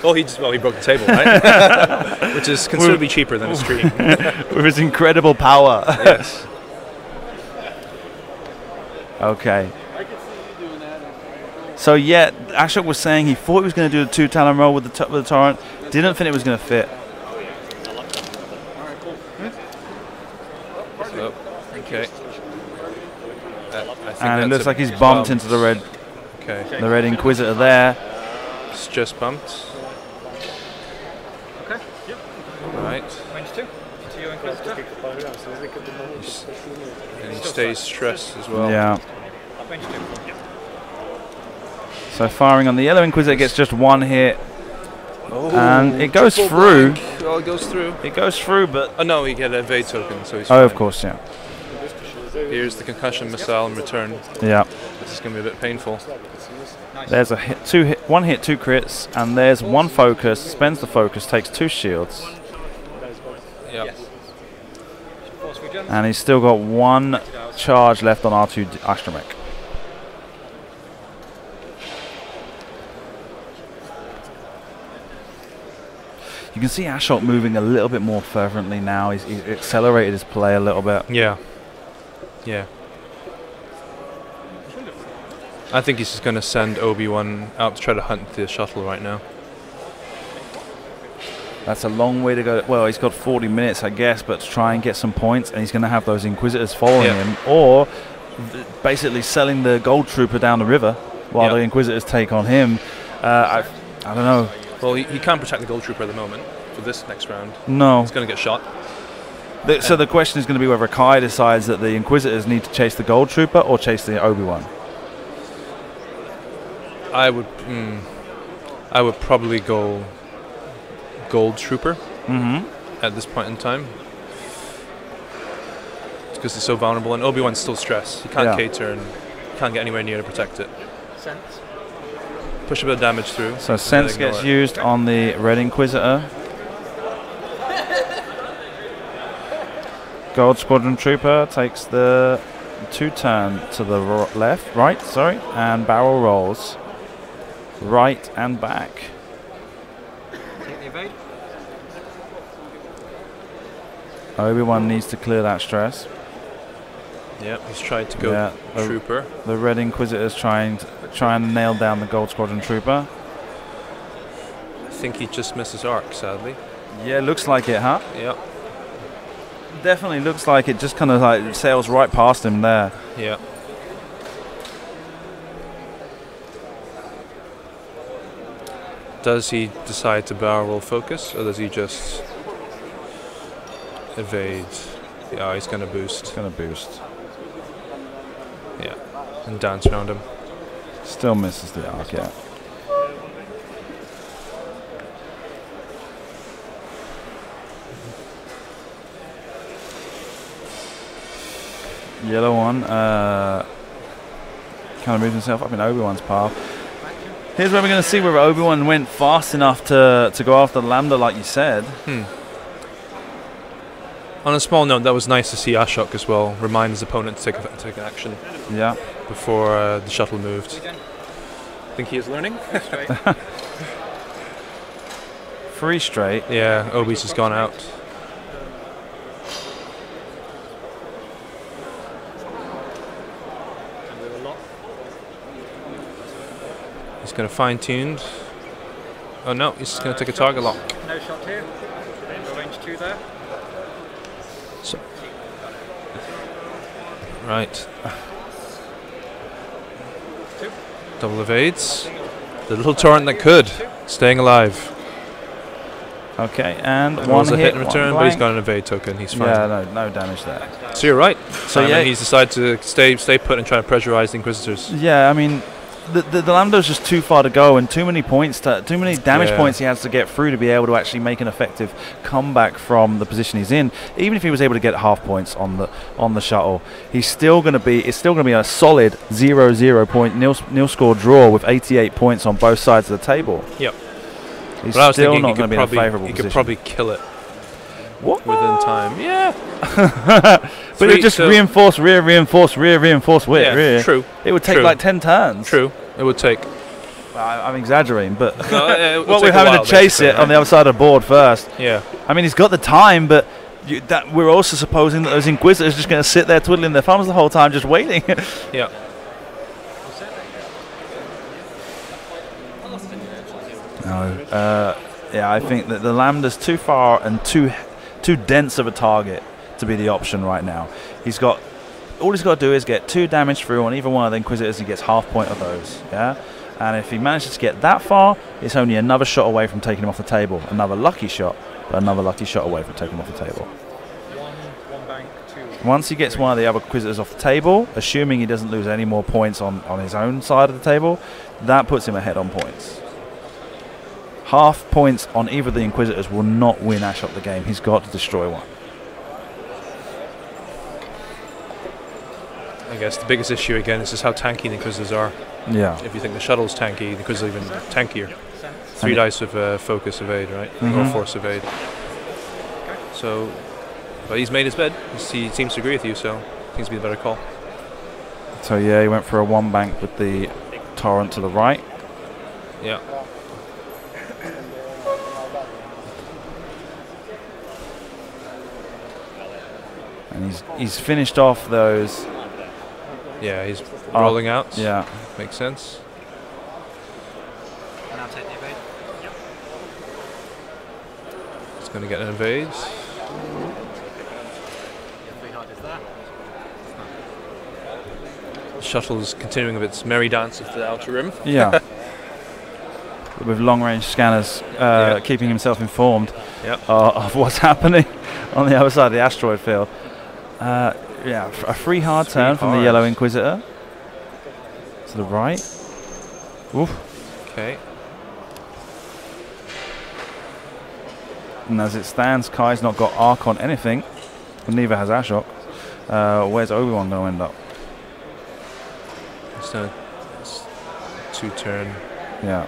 Well, he broke the table, right? Which is considerably cheaper than a stream. With his incredible power. Yes. Okay. So yeah, Ashok was saying he thought he was going to do the 2 Talon roll with the torrent. Didn't think it was going to fit. So, okay. And it looks like he's bumped into the red Inquisitor there. It's just bumped. Okay. Yep. Right. Range 2. To your Inquisitor. And he stays stressed as well. Yeah. Range 2. So firing on the yellow Inquisitor gets just 1 hit. And it goes through. Oh, it goes through. It goes through, but... Oh no, he get an evade token, so he's Oh, fine. of course, yeah. Here's the concussion missile in return. Yeah. This is going to be a bit painful. There's a hit, 1 hit, 2 crits, and there's 1 focus. Spends the focus, takes 2 shields. Yep. And he's still got 1 charge left on R2 Astromech. You can see Ashok moving a little bit more fervently now. He's accelerated his play a little bit. Yeah. Yeah. I think he's just going to send Obi-Wan out to try to hunt the shuttle right now. That's a long way to go. Well, he's got 40 minutes, I guess, but to try and get some points, and he's going to have those Inquisitors following him, or basically selling the Gold Trooper down the river while the Inquisitors take on him. I don't know. Well, he can't protect the Gold Trooper at the moment for this next round. No. He's going to get shot. So the question is going to be whether Kai decides that the Inquisitors need to chase the Gold Trooper or chase the Obi-Wan. I would probably go Gold Trooper at this point in time, because he's so vulnerable, and Obi-Wan's still stressed. He can't cater and can't get anywhere near to protect it. Sense. Push a bit of damage through. So Sense gets used on the Red Inquisitor. Gold Squadron Trooper takes the 2-turn to the right, and barrel rolls right and back. Take the evade. Obi-Wan needs to clear that stress. Yep, he's tried to go Trooper. The Red Inquisitor's trying to nail down the Gold Squadron Trooper. I think he just missed his arc, sadly. Yeah, looks like it, huh? Yep. Definitely looks like it. Just kind of like sails right past him there. Yeah. Does he decide to barrel roll focus, or does he just evade? Yeah, he's going to boost. He's going to boost. Yeah, and dance around him. Still misses the arc, yeah. Yellow one kind of moves himself up in Obi-Wan's path. Here's where we're going to see whether Obi-Wan went fast enough to go after the Lambda, like you said. On a small note, that was nice to see Ashok as well remind his opponent to take action. Yeah. Before the shuttle moved. I think he is learning. 3 straight. Yeah, Obi's just gone out. He's going to fine-tune. Oh no, he's just going to take a target lock. No shot here. Range 2 there. So, right. Double evades. The little torrent that could. Staying alive. Okay, and one was a hit and return, but he's got an evade token. He's fine. Yeah, no damage there. So you're right. So yeah, he's decided to stay put and try to pressurize the Inquisitors. Yeah, I mean, the Lambda's just too far to go, and too many damage points he has to get through to be able to actually make an effective comeback from the position he's in. Even if he was able to get half points on the shuttle, it's still going to be a solid 0-0 point nil score draw with 88 points on both sides of the table. Yep. He's still not going to be in a favourable position. He could probably kill it. What? Within time. Yeah. But it would just reinforce rear, rear. True. It would take like 10 turns. True. It would take. I'm exaggerating, but no, what we're having to chase it on the other side of the board first. Yeah. I mean, he's got the time, but we're also supposing that those Inquisitors are just going to sit there twiddling their thumbs the whole time, just waiting. Yeah. No. Yeah, I think that the Lambda's too far and too dense of a target to be the option right now. All he's got to do is get 2 damage through on either one of the Inquisitors, and he gets half point of those. Yeah, and if he manages to get that far, it's only another shot away from taking him off the table. Another lucky shot, but another lucky shot away from taking him off the table. One bank, 2. Once he gets one of the other Inquisitors off the table, assuming he doesn't lose any more points on his own side of the table, that puts him ahead on points. Half points on either of the Inquisitors will not win Ashok the game. He's got to destroy one. I guess the biggest issue again is just how tanky the Inquisitors are. Yeah. If you think the shuttle's tanky, the Inquisitors are even tankier. 3 dice of focus evade, right? Or force evade. So, but he's made his bed. He seems to agree with you, so seems to be the better call. So yeah, he went for a 1 bank with the torrent to the right. Yeah. And he's finished off those Yeah, he's rolling out. Yeah. Makes sense. And I'll take the evade. Yep. He's going to get an evade. Sweetheart is there. Shuttle's continuing with its merry dance of the outer rim. Yeah. With long-range scanners keeping himself informed of what's happening on the other side of the asteroid field. Yeah, a free hard turn from the Yellow Inquisitor. To the right. Oof. Okay. And as it stands, Kai's not got arc on anything. And neither has Ashok. Where's Obi-Wan going to end up? It's a 2-turn. Yeah.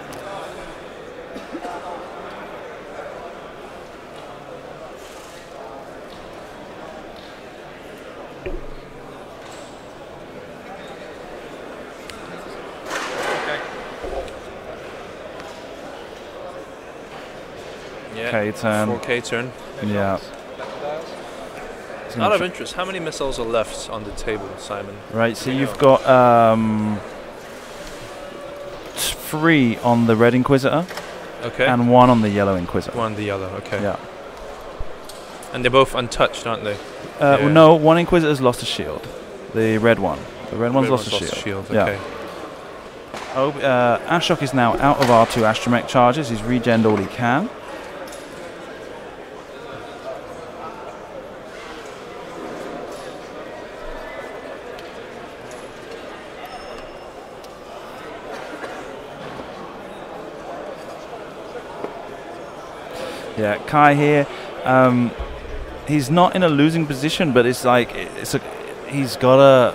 K-turn. 4K turn. Yeah. Out of interest, how many missiles are left on the table, Simon? Right, so you've got 3 on the Red Inquisitor. Okay. And 1 on the Yellow Inquisitor. 1 on the yellow, okay. Yeah. And they're both untouched, aren't they? Well, no, 1 Inquisitor's lost a shield. The red one. The red one's lost a shield. Okay. Ashok is now out of R2 astromech charges. He's regened all he can. Yeah, Kai here. He's not in a losing position, but it's like he's got to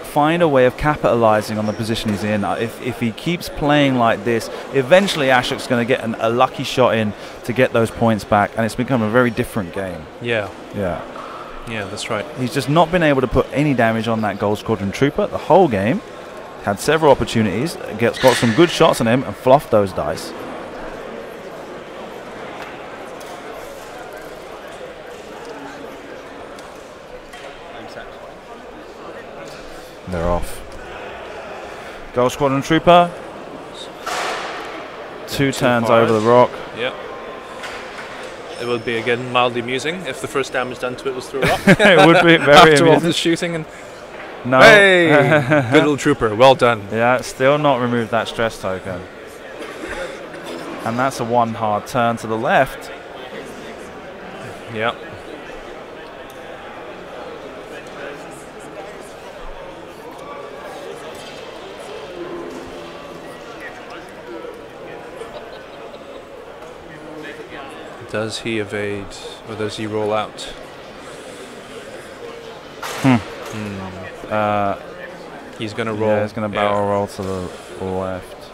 find a way of capitalizing on the position he's in. If he keeps playing like this, eventually Ashok's going to get a lucky shot in to get those points back, and it's become a very different game. Yeah. Yeah. Yeah, that's right. He's just not been able to put any damage on that Gold Squadron Trooper the whole game. Had several opportunities, got some good shots on him, and fluffed those dice. They're off. Gold Squadron Trooper. 2 turns over the rock. Yep. It would be again mildly amusing if the first damage done to it was through a rock. It would be very after amusing. all the shooting and no. Hey, good little trooper, well done. Yeah, still not removed that stress token. And that's a 1 hard turn to the left. Yep. Does he evade, or does he roll out? He's going to roll. Yeah, he's going to barrel roll to the left.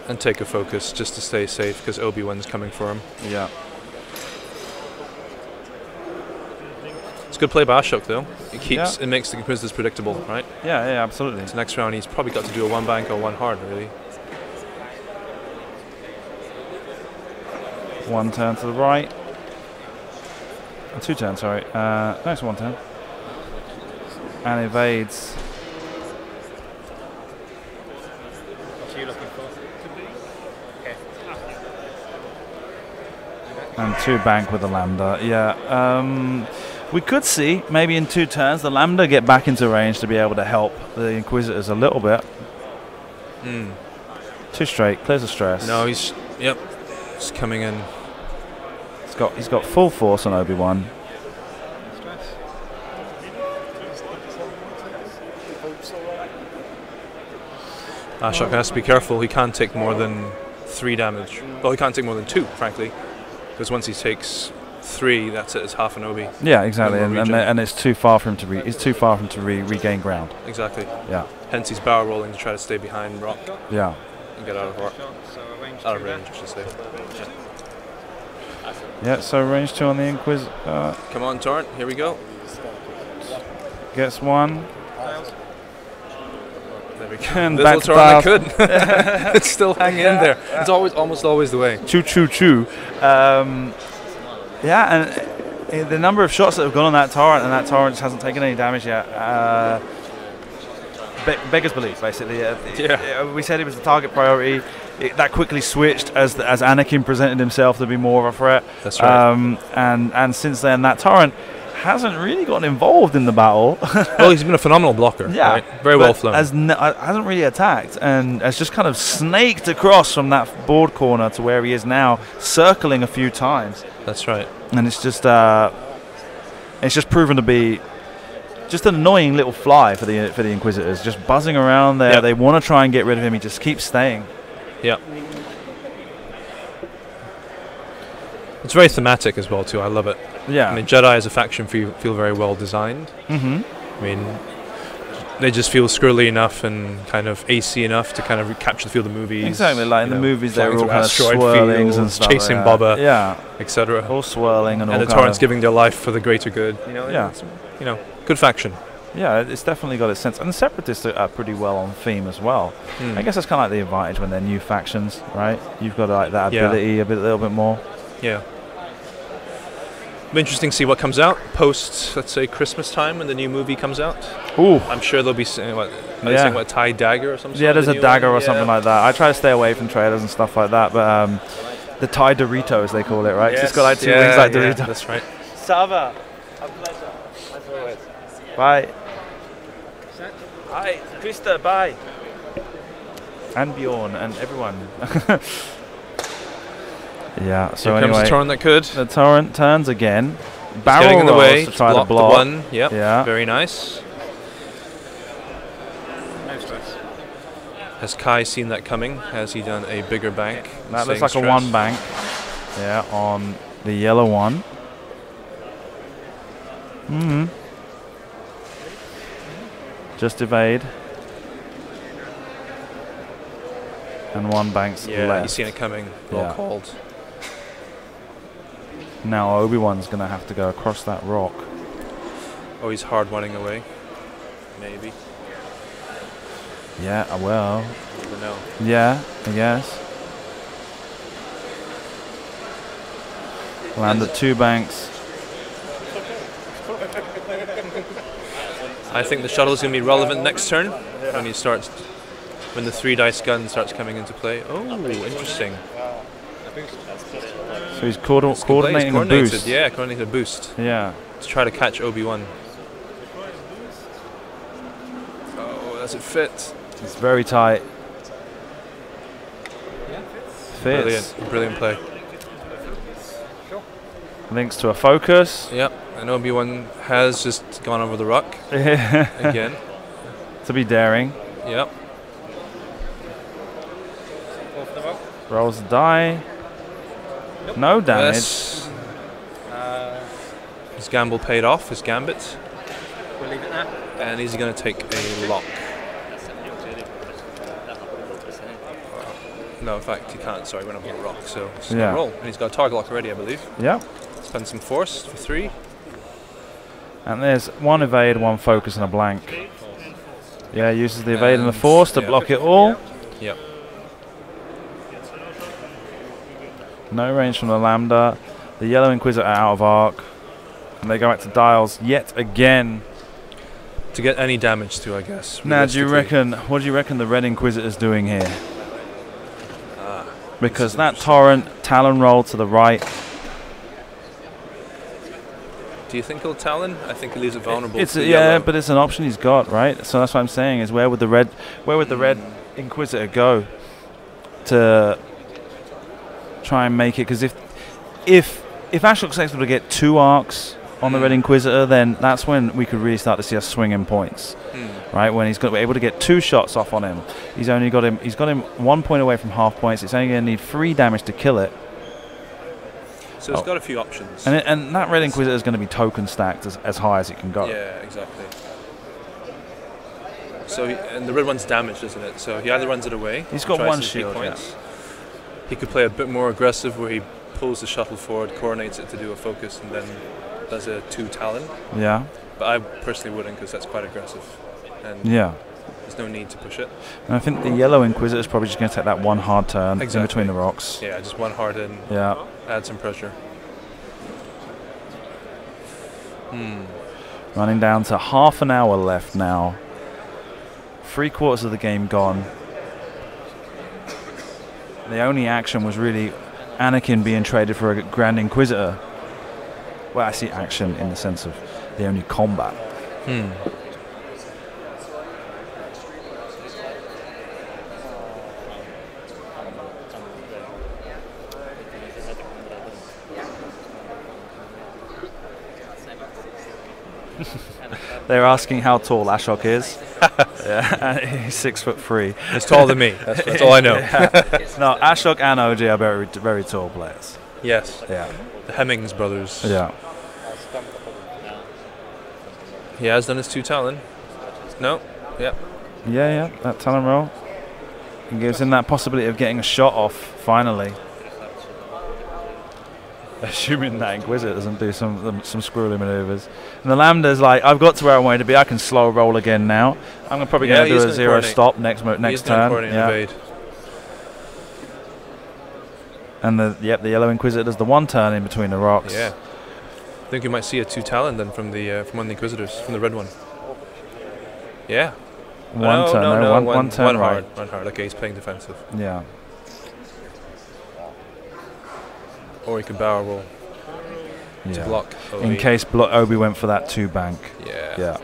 And take a focus just to stay safe, because Obi-Wan's coming for him. Yeah. It's good play by Ashok, though. It makes the Inquisitors predictable, right? Yeah, absolutely. So next round, he's probably got to do a 1 bank or 1 hard, really. 1 turn to the right. 2 turns, sorry. No, it's 1 turn. And evades. What are you looking for? Okay. And 2 bank with the Lambda. Yeah. We could see, maybe in 2 turns, the Lambda get back into range to be able to help the Inquisitors a little bit. 2 straight, clears the stress. No, he's coming in. He's got full force on Obi-Wan. Ashok has to be careful. He can't take more than 3 damage. Well, he can't take more than 2, frankly, because once he takes 3, that's it. It's half an Obi. Yeah, exactly, and it's too far for him to regain ground. Exactly. Yeah. Hence, he's barrel rolling to try to stay behind rock. Yeah. And get out of range. I should say. Yeah. So range 2 on the Inquis. Come on, Torrent. Here we go. Gets 1. There we go. And little back Torrent could. It's still hanging in there. It's almost always the way. Choo choo choo. Yeah, and the number of shots that have gone on that torrent, and that torrent just hasn't taken any damage yet. beggars belief, basically. We said it was the target priority. That quickly switched as Anakin presented himself to be more of a threat. That's right. And since then, that Torrent hasn't really gotten involved in the battle. Well, he's been a phenomenal blocker. Yeah, right? Very well flown. Hasn't really attacked, and has just kind of snaked across from that board corner to where he is now, circling a few times. That's right. And it's just proven to be just an annoying little fly for the Inquisitors, just buzzing around there. Yep. They want to try and get rid of him. He just keeps staying. Yeah. It's very thematic as well too. I love it. Yeah. I mean, Jedi as a faction feel very well designed. Mm-hmm. I mean, they just feel squirrely enough and kind of AC enough to kind of capture the feel of the movies. Exactly, like in the movies, they were all kind of swirlings and stuff, chasing Boba, yeah, etc. All swirling and all. And the Torrents giving their life for the greater good. Yeah. Good faction. Yeah, it's definitely got its sense, and the Separatists are pretty well on theme as well. I guess that's kind of like the advantage when they're new factions, right? You've got like that ability a little bit more. Yeah. Be interesting to see what comes out post, let's say, Christmas time when the new movie comes out. Ooh. I'm sure they'll be saying what TIE dagger or something. Yeah, there's a dagger or something like that. I try to stay away from trailers and stuff like that, but the TIE Doritos they call it, right? Yes. It's got like two wings like Doritos. Yeah, that's right. Sava, a pleasure. As always. Bye. Hi, Krista. Bye. And Bjorn and everyone. Yeah, so here comes the Torrent that could. The Torrent turns again. Barrel getting in the way to try to block. The one. Yep. Yeah. Very nice. No stress. Has Kai seen that coming? Has he done a bigger bank? That looks like a one bank. Yeah, on the yellow one. Just evade. And one bank's left. Yeah, he's seen it coming. Well called. Now Obi-Wan's going to have to go across that rock. Oh, he's hard running away. Maybe. Yeah, well. I don't know. Yeah, I guess. Landed two banks. I think the shuttle is going to be relevant next turn when the 3-dice gun starts coming into play. Oh, interesting. So he's coordinating a boost. Yeah, coordinating a boost. Yeah. To try to catch Obi-Wan. Oh, does it fit? It's very tight. Fits. Brilliant play. Links to a focus. Yep, and Obi-Wan has just gone over the rock again. To be daring. Yep. Rolls the die. Nope. No damage. Yes. His gamble paid off, his gambit. We'll leave it there. And he's going to take a lock. No, in fact, he can't. Sorry, went up on the rock. So he's going to roll. And he's got a target lock already, I believe. Yeah. Spend some force for 3. And there's one evade, one focus, and a blank. Yeah, uses the evade and the force to block it all. Yep. No range from the Lambda. The yellow Inquisitor out of arc. And they go back to dials yet again. To get any damage to, I guess. Now, what do you reckon the red Inquisitor's doing here? Because that Torrent, Talon roll to the right. Do you think he'll Talon? I think he leaves it vulnerable. But it's an option he's got, right? So that's what I'm saying is where would the red Inquisitor go to try and make it? Because if Ashok's able to get 2 arcs on the red Inquisitor, then that's when we could really start to see us swinging points, right? When he's able to get 2 shots off on him, he's got him 1 point away from half points. It's only going to need 3 damage to kill it. So it's got a few options. And that red Inquisitor is going to be token stacked as high as it can go. Yeah, exactly. So and the red one's damaged, isn't it? So he either runs it away. He's got 1 shield. He could play a bit more aggressive, where he pulls the shuttle forward, coordinates it to do a focus, and then does a 2 Talon. Yeah. But I personally wouldn't, because that's quite aggressive. And there's no need to push it. And I think the yellow Inquisitor is probably just going to take that 1 hard turn in between the rocks. Yeah, just 1 hard in. Yeah. Add some pressure. Running down to half an hour left now 3/4 of the game gone. The only action was really Anakin being traded for a Grand Inquisitor. Well, I see action in the sense of the only combat. They're asking how tall Ashok is. Yeah, he's 6'3". He's taller than me. That's all I know. No, Ashok and OG are very, very tall players. Yes. Yeah. The Hemmings brothers. Yeah. He has done his 2 Talon. No. Yeah. Yeah. That Talon roll. It gives him that possibility of getting a shot off finally. Assuming that Inquisitor doesn't do some squirrely maneuvers. And the Lambda's like, I've got to where I wanted to be. I can slow roll again now. I'm probably going to do a 0 stop next turn. Yeah. And the yellow Inquisitor does the 1 turn in between the rocks. Yeah. I think you might see a 2 Talon then from one of the Inquisitors, from the red one. Yeah. One turn right. One hard. Okay, he's playing defensive. Yeah. Or he could barrel roll to block Obi. In case Obi went for that 2 bank. Yeah.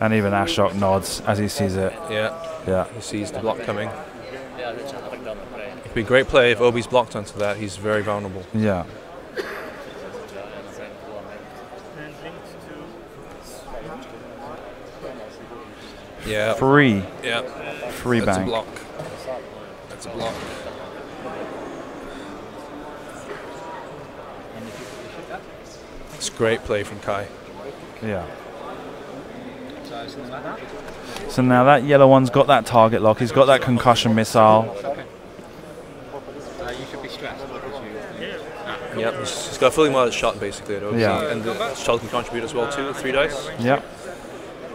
And even Ashok nods as he sees it. Yeah. He sees the block coming. It'd be a great play if Obi's blocked onto that. He's very vulnerable. Yeah. Yeah. 3. Yeah. 3 That's bank. A block. That's a block. It's a great play from Kai. Yeah. So now that yellow one's got that target lock. He's got that concussion missile. You should be stressed because you. Yep, he's got a fully modded shot basically. And the shot can contribute as well too. 3 dice. Yep.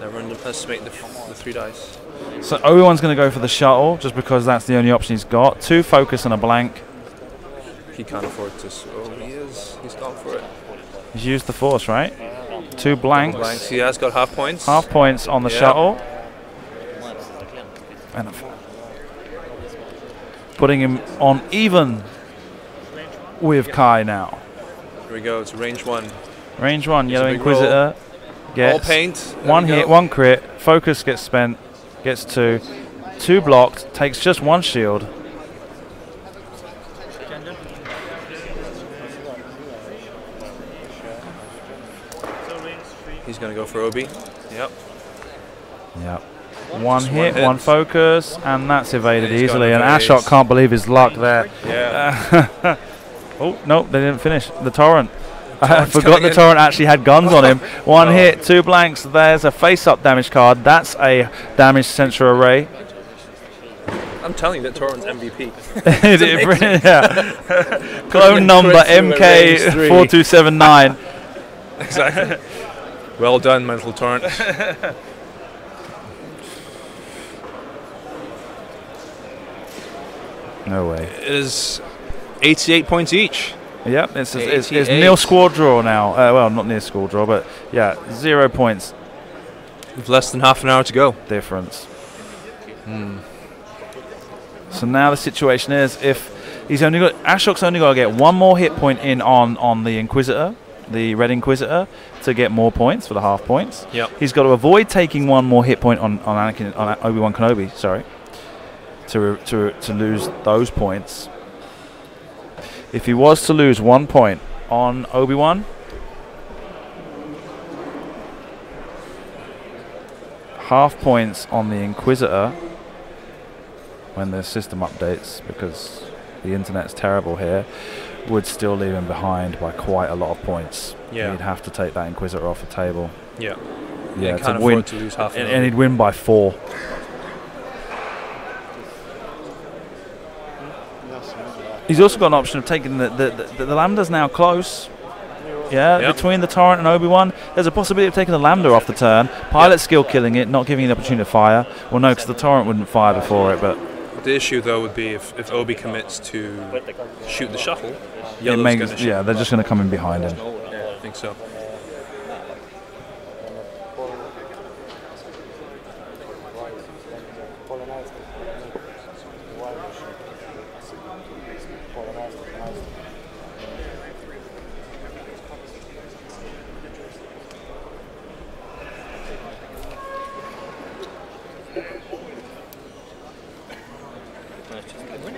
Never underestimate the 3 dice. So Obi-Wan's going to go for the shuttle just because that's the only option he's got. 2 focus and a blank. He can't afford to. Oh, he is. He's gone for it. He's used the force, right? 2 blanks. He has got half points. Half points on the shuttle. And putting him on even with Kai now. Here we go. It's range 1. Range 1. Yellow Inquisitor gets all paint. 1 hit, 1 crit. Focus gets spent. Gets 2. 2 blocked. Takes just 1 shield. He's going to go for Obi. Yep. 1 hit, 1 focus, and that's evaded easily. And Ashok can't believe his luck there. Yeah. Oh, no, they didn't finish. The Torrent. I forgot the Torrent actually had guns on him. 1 hit, 2 blanks. There's a face-up damage card. That's a damage sensor array. I'm telling you that Torrent's MVP. Clone number MK4279. Exactly. Well done, Mental Torrent. No way. It is 88 points each. Yep, it's nil score draw now. Well, not near score draw, but yeah, 0 points. With less than half an hour to go. Difference. So now the situation is, if Ashok's only got to get 1 more hit point in on the Inquisitor, the Red Inquisitor, to get more points for the half points. Yep. He's got to avoid taking 1 more hit point on Anakin, on Obi-Wan Kenobi. Sorry, to lose those points. If he was to lose 1 point on Obi-Wan, half points on the Inquisitor when the system updates, because the internet's terrible here, would still leave him behind by quite a lot of points. Yeah. He'd have to take that Inquisitor off the table. Yeah. Yeah, to win, to lose half and he'd win by 4. He's also got an option of taking the Lambda's now close. Yeah, between the Torrent and Obi-Wan, there's a possibility of taking the Lambda off the turn. Pilot skill killing it, not giving it the opportunity to fire. Well, no, because the Torrent wouldn't fire before it, but... The issue, though, would be if Obi commits to shoot the shuttle, Yellow's going to shoot. Yeah, they're just going to come in behind him. Yeah, I think so.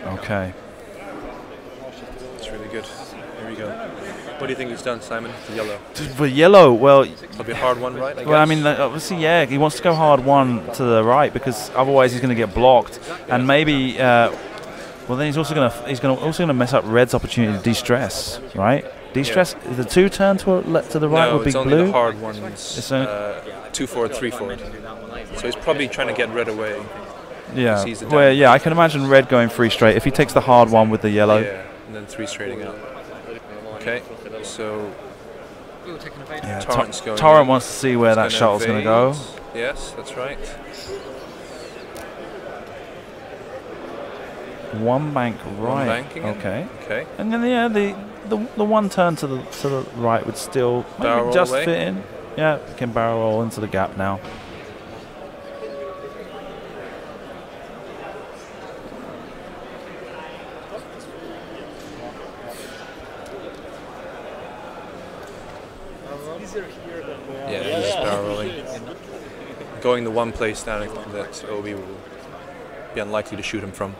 Okay. It's really good. Here we go. What do you think he's done, Simon? For yellow. For yellow, well, it'll be a hard one, right? I mean, obviously, yeah, he wants to go hard one to the right because otherwise he's going to get blocked, and maybe. Well, then he's also going to mess up Red's opportunity to de-stress, right? De-stress. Yeah. The 2 turn to the right no, with big blue. No, it's only the hard ones. It's 2 forward, 3 forward. So he's probably trying to get Red away. Yeah. Well, yeah, I can imagine Red going 3 straight if he takes the hard one with the yellow. Yeah, and then 3 straighting out. Okay, so yeah, Torrent wants to see where that shuttle's going to go. Yes, that's right. 1 bank right. Okay. Okay. And then yeah, the 1 turn to the right would still maybe just fit in. Yeah, can barrel roll into the gap now. Yeah, he's barrel rolling. Going the one place down that Obi will be unlikely to shoot him from.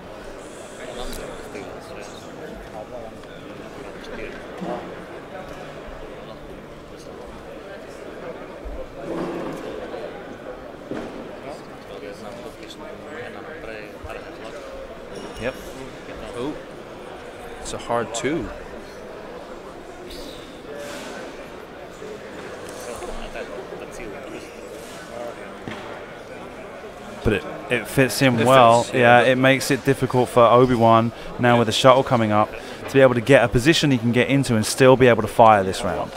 Yep. Oh, it's a hard 2. But it fits him well. Yeah, it makes it difficult for Obi-Wan now with the shuttle coming up to be able to get a position he can get into and still be able to fire this round.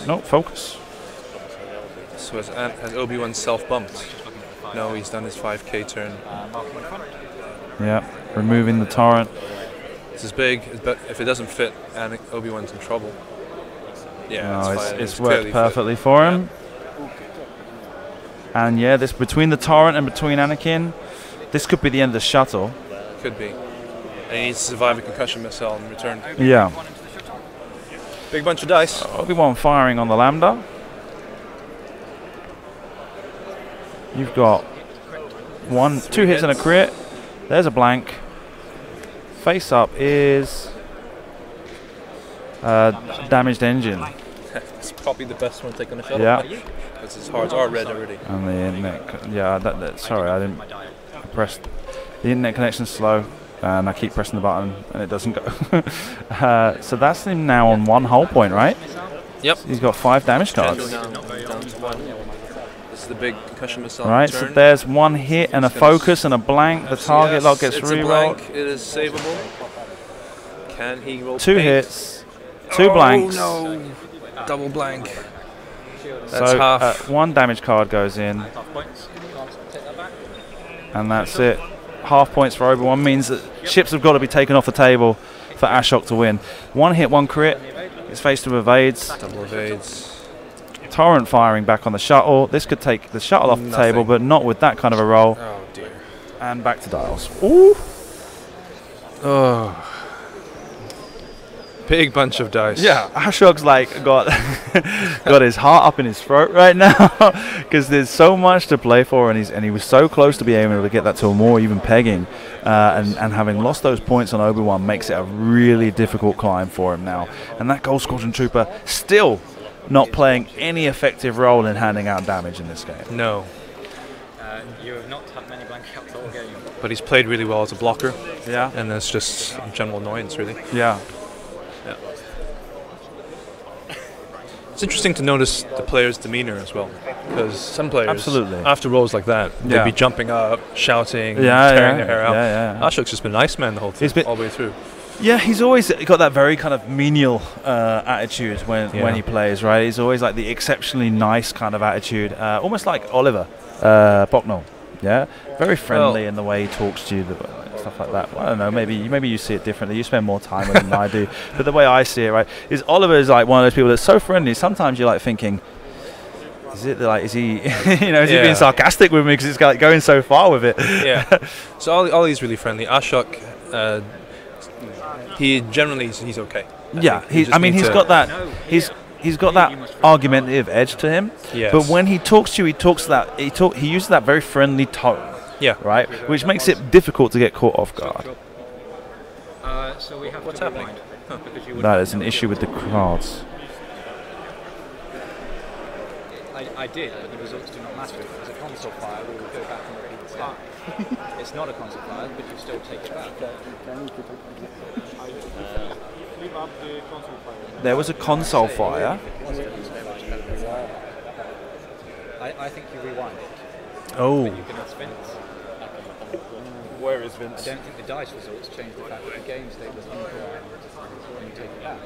No, focus. So has Obi-Wan self-bumped? No, he's done his 5k turn. Yeah, removing the torrent. This is big, but if it doesn't fit, Obi-Wan's in trouble. Yeah, no, it's worked perfectly for him. And yeah, this between the torrent and between Anakin, this could be the end of the shuttle. Could be. And he needs to survive a concussion missile in return. Yeah. Big bunch of dice. Obi-Wan firing on the Lambda. You've got 2 hits and a crit. There's a blank. Face up is damaged engine. It's probably the best one to take on the shuttle. Yeah. Because his hearts are red already. And the internet, yeah, sorry, I didn't press. The internet connection's slow, and I keep pressing the button, and it doesn't go. So that's him now on 1 hull point, right? Yep. He's got 5 damage cards. Down to 1. This is the big concussion missile. Right, so there's 1 hit and a focus and a blank. The target lock gets rerolled. It is savable. Can he roll 2 hits, 2 blanks. Oh no! Double blank. That's so half. 1 damage card goes in. And that's it. Half points for Obi-Wan means that ships have got to be taken off the table for Ashok to win. 1 hit, 1 crit. It's faced with evades. Double evades. Torrent firing back on the shuttle. This could take the shuttle off the table, but not with that kind of a roll. Oh dear. And back to dials. Ooh. Oh. Big bunch of dice. Yeah, Ashok's like got his heart up in his throat right now because there's so much to play for, and he was so close to being able to get that to a more even pegging, and having lost those points on Obi-Wan makes it a really difficult climb for him now. And that Gold Squadron Trooper still not playing any effective role in handing out damage in this game. No. You have not had many blank shots all game. But he's played really well as a blocker. Yeah. And it's just general annoyance, really. Yeah. Yeah. It's interesting to notice the player's demeanor as well, because some players, after rolls like that, they'd be jumping up, shouting, tearing their hair out. Ashok's just been an Iceman the whole thing, all the way through. Yeah, he's always got that very kind of menial attitude when he plays, right? He's always like the exceptionally nice kind of attitude, almost like Oliver Bocknell. Yeah, very friendly in the way he talks to you, stuff like that. Well, I don't know, maybe you see it differently. You spend more time with him than I do. But the way I see it, right, is Oliver is like one of those people that's so friendly. Sometimes you're like thinking, Is it like, is he, you know, is he being sarcastic with me because he's like going so far with it? Yeah. So Ollie's really friendly. Ashok, he generally he's okay. I mean, he's got that. He's got that argumentative edge to him. Yes. But when he talks to you, he uses that very friendly tone. Yeah. Right. Which makes it difficult to get caught off guard. So we have What's to happening? That is an issue with the cards. I did, but the results do not matter. If it was a console fire, we would go back and repeat the start. It's not a console fire, but you still take it back. There was a console fire. I think you rewind it. Oh. But you can ask Vince. Where is Vince? I don't think the dice results change the fact that the game state was incorrect when you take it back.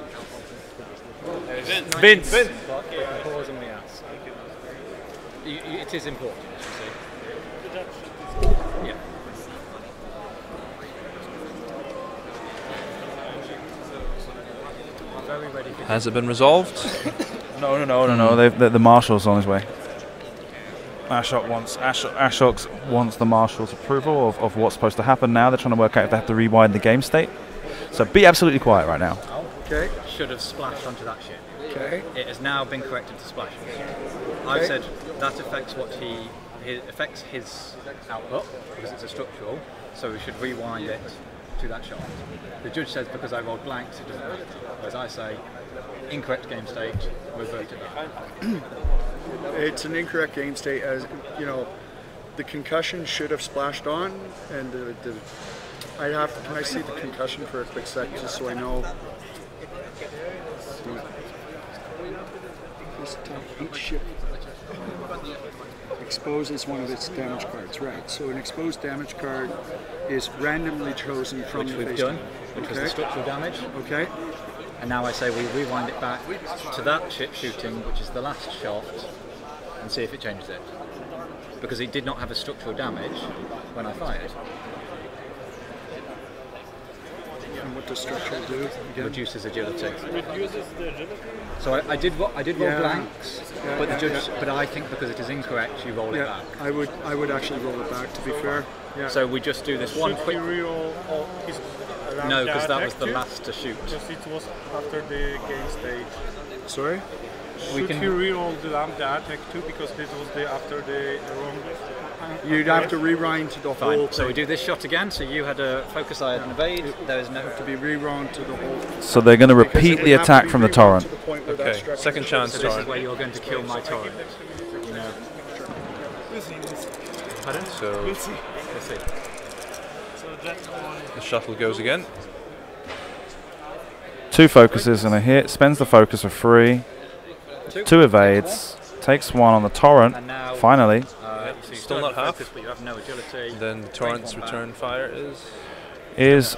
Vince. You can pause and we ask. It is important, you see. Yeah. Very ready for Has it been resolved? No. The marshal's on his way. Ashok wants the marshal's approval of what's supposed to happen now. They're trying to work out if they have to rewind the game state. So be absolutely quiet right now. Okay. Should have splashed onto that ship. Okay. It has now been corrected to splash. I've said that affects affects his output because it's a structural, so we should rewind it to that shot. The judge says because I rolled blanks it doesn't matter. Whereas I say incorrect game state, revert it back. It's an incorrect game state, as you know. The concussion should have splashed on, and can I see the concussion for a quick sec, just so I know? Each ship exposes one of its damage cards, right? So an exposed damage card is randomly chosen from the face card. Which was the structural damage. Okay. And now I say we rewind it back to that ship shooting, which is the last shot, and see if it changes it. Because it did not have a structural damage when I fired. And what does structural do? Again? Reduces agility. So I did roll blanks, but the judge. But I think because it is incorrect, you roll it back. I would actually roll it back, to be fair. Yeah. So we just do this one quick. No, because that was the last to shoot. Because it was after the game stage. Sorry? Should you reroll the attack too, because this was after the wrong. You'd have to rewind to the whole thing. So we do this shot again. So you had a focus, I had an evade. There is no to be rewound to the whole. So they're going to repeat the attack from the torrent. Okay, second chance. So this is where you're going to kill my torrent. You know. Pardon? So We'll see. the shuttle goes again. 2 focuses and a hit. Spends the focus for 3. 2 evades. Takes 1 on the torrent. Finally. Still not half. But you have no agility. Then the torrent's return fire is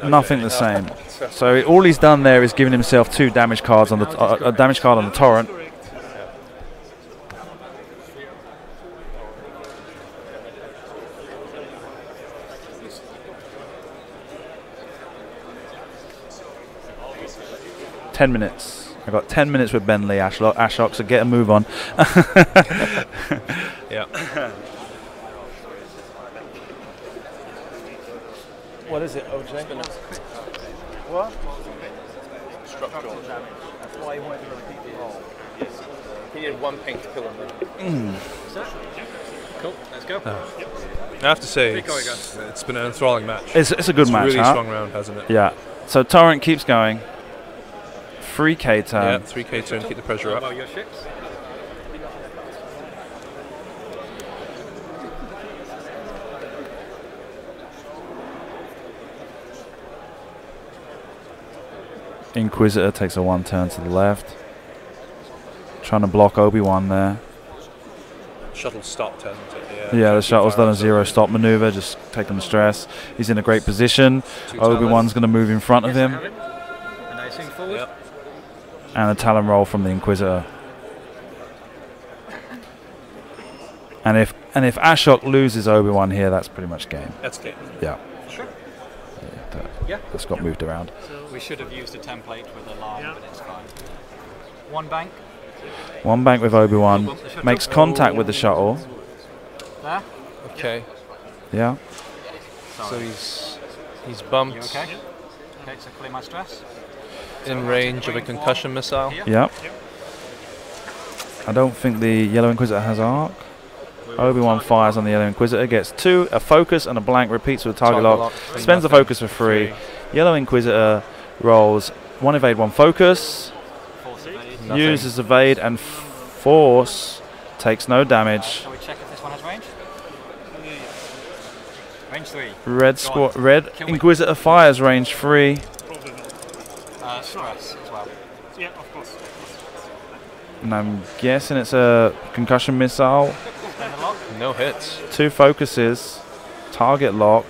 nothing the same. So all he's done there is given himself 2 damage cards on the a damage card on the torrent. Ten minutes. I got 10 minutes with Bentley, Ashok, so get a move on. Yeah. What is it, OJ? What? Structural damage. That's why he wanted to repeat the roll. Yes. He had 1 pink to kill him. Cool, let's go. I have to say, it's been an enthralling match. It's a good match, It's a really strong round, hasn't it? Yeah. So torrent keeps going. 3K turn. Yeah, 3K turn, keep the pressure up. Your ships. Inquisitor takes a 1 turn to the left. Trying to block Obi-Wan there. Shuttle stopped, hasn't it? Yeah, the shuttle's done a 0 stop maneuver, just taking the stress. He's in a great position. Obi-Wan's going to move in front of him. And I swing forward. Yep. And a Talon roll from the Inquisitor. And if Ashok loses Obi-Wan here, that's pretty much game. That's game. Yeah. Sure. That's got moved around. So we should have used a template with a line, but it's fine. 1 bank. One bank with Obi-Wan. Makes contact with the shuttle. Okay. Yeah. So he's bumped. Okay, so clear my stress. In range of a concussion missile. Yep. I don't think the Yellow Inquisitor has arc. Obi-Wan fires on the Yellow Inquisitor, gets 2, a focus and a blank, repeats with a target lock, spends the focus for 3. Yellow Inquisitor rolls 1 evade, 1 focus, uses evade and force, takes no damage. Shall we check if this one has range? Range 3. Red Inquisitor fires range 3. Stress as well. Yeah, of course. And I'm guessing it's a concussion missile. No hits. 2 focuses. Target lock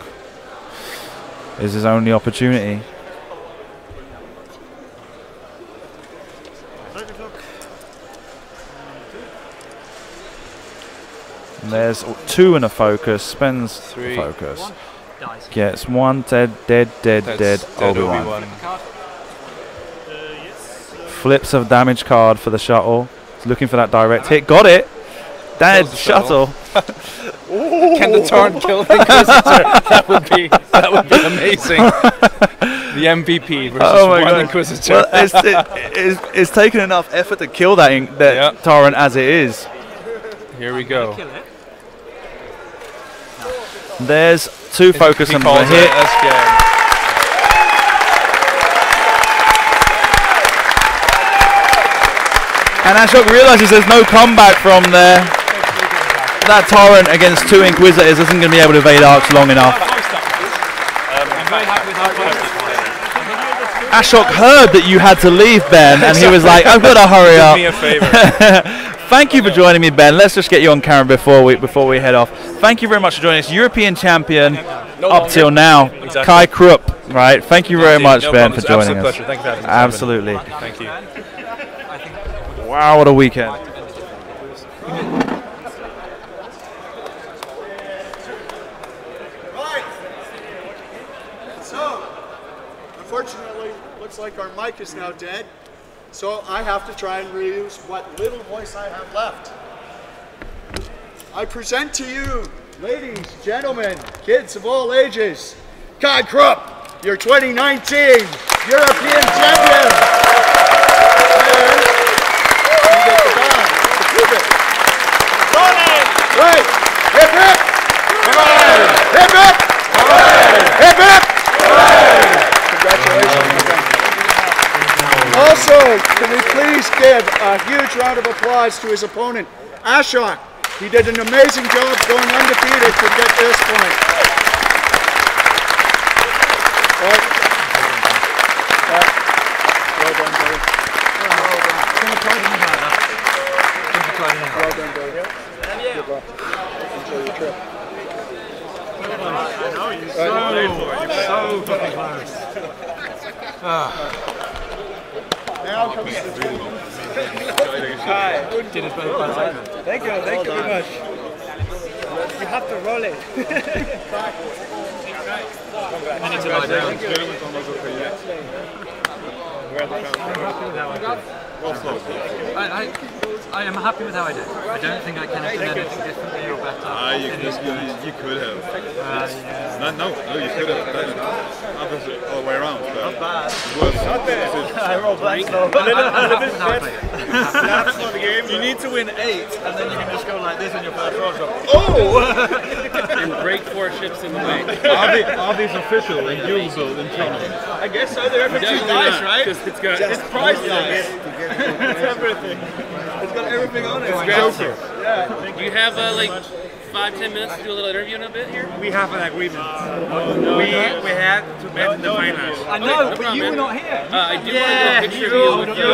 is his only opportunity. And there's 2 and a focus. Spends 3. Focus. Gets 1 dead. Obi-Wan. Flips a damage card for the shuttle. He's looking for that direct hit. Got it. Dead shuttle. Can the Torrent kill the Inquisitor? that would be amazing. The MVP versus one Inquisitor. Well, it's taken enough effort to kill that Torrent as it is. Here we go. There's 2 focus and a hit. And Ashok realizes there's no comeback from there. That Torrent against 2 Inquisitors isn't going to be able to evade arcs long enough. Ashok heard that you had to leave, Ben, and he was like, I've got to hurry up. Do me a favor. Thank you for joining me, Ben. Let's just get you on camera before we head off. Thank you very much for joining us. European champion up till now, Kai Krupp. Right. Thank you very much, Ben, for joining us. Pleasure. Thank you for having me. Absolutely. Thank you. Wow, what a weekend. Right. So, unfortunately, looks like our mic is now dead. So I have to try and reuse what little voice I have left. I present to you, ladies, gentlemen, kids of all ages, Kai Krupp, your 2019 European champion. And you get the band to prove it. Right. Hip hip. Hooray. Hip hip. Hooray. Hip hip. Hooray. Congratulations. Also, can we please give a huge round of applause to his opponent, Ashok. He did an amazing job going undefeated to get this point. Well done, buddy. Well done, buddy. Good luck. Enjoy your trip. I know, you're so fucking close. Now comes the Kai did it better by segment. Thank you very much. You have to roll it. I need to lie down. I am happy with how I did. I don't think I can have done anything differently or better. You could have. No, you could have done it opposite, all the way around. Not bad. Not bad. I rolled blank though. That's not the game. You need to win 8, and then you can just go like this in your first roll. Oh! And break 4 ships in the way. Are these official and usable in tournament? I guess so. They're FFG dice, right? It's prize dice. It's everything. It's got everything on it. It's Joker. Yeah. Do you have like 5-10 minutes to do a little interview in a bit here? We have an agreement. We had to bet the finals. I know, but you were not here. I do want to do a picture of you with one of our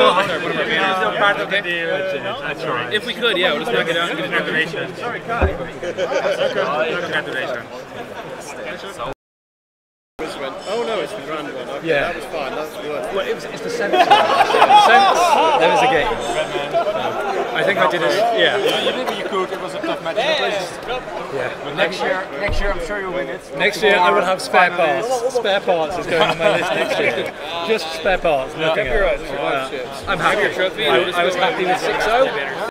You're still part of the deal. That's right. If we could, yeah, we'll just knock it out and get an interview. Congratulations. Sorry, Kai. Congratulations. Oh no, it's the grand one. Okay, Yeah. that was fine. That's good. Well, it's the sense. There was a game. I think I did it. Yeah. You did what you could. It was a tough match. Yeah. Next year, I'm sure you'll win it. Next year, I will have spare parts. Spare parts is going on my list next year. Just spare parts. Nothing else. I'm happy. I was happy with 6-0.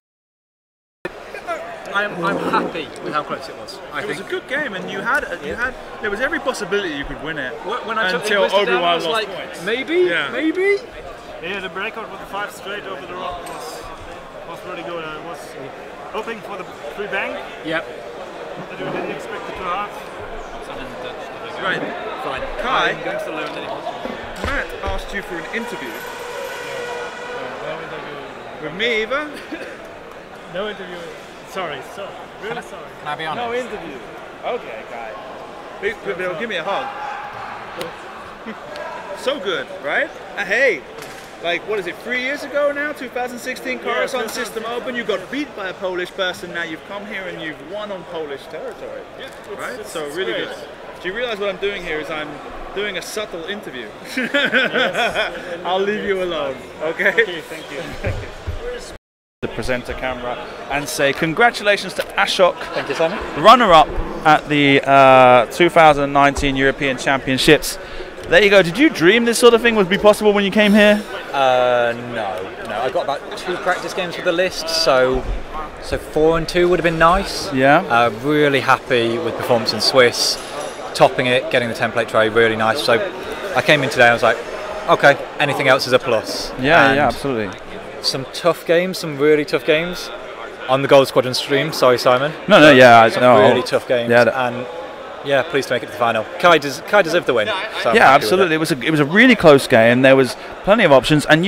I'm happy with how close it was. It was a good game, and there was every possibility you could win it. When I until Obi-Wan I was lost like, points. maybe. Yeah, the breakout with the 5 straight over the rock was really good. I was hoping for the free bang. Yep. But we didn't expect it to have. Right. Fine. Kai, I'm going to learn that it was. Matt asked you for an interview. With me, Eva? No interview. Sorry. Really sorry. Can I be honest? No interview. Okay, Kai. They'll give me a hug. So good, right? Hey, like, what is it, 3 years ago now? 2016 Coruscant System Open. You got beat by a Polish person. Now you've come here and you've won on Polish territory. Yeah, right? So really good. Do you realize what I'm doing here is I'm doing a subtle interview. Yes. I'll leave you alone, okay? Okay, thank you. The presenter camera and say congratulations to Ashok. Thank you, Simon. Runner-up at the 2019 European Championships. There you go. Did you dream this sort of thing would be possible when you came here? No. I got about 2 practice games with the list, so 4 and 2 would have been nice. Yeah. Really happy with performance in Swiss, topping it, getting the template tray, really nice. So I came in today and I was like, okay, anything else is a plus. Yeah, absolutely. Some tough games, some really tough games on the Gold Squadron stream. Sorry, Simon. No, really tough games. Yeah, and yeah, pleased to make it to the final. Kai deserved the win. So yeah, absolutely. It was a really close game. There was plenty of options, and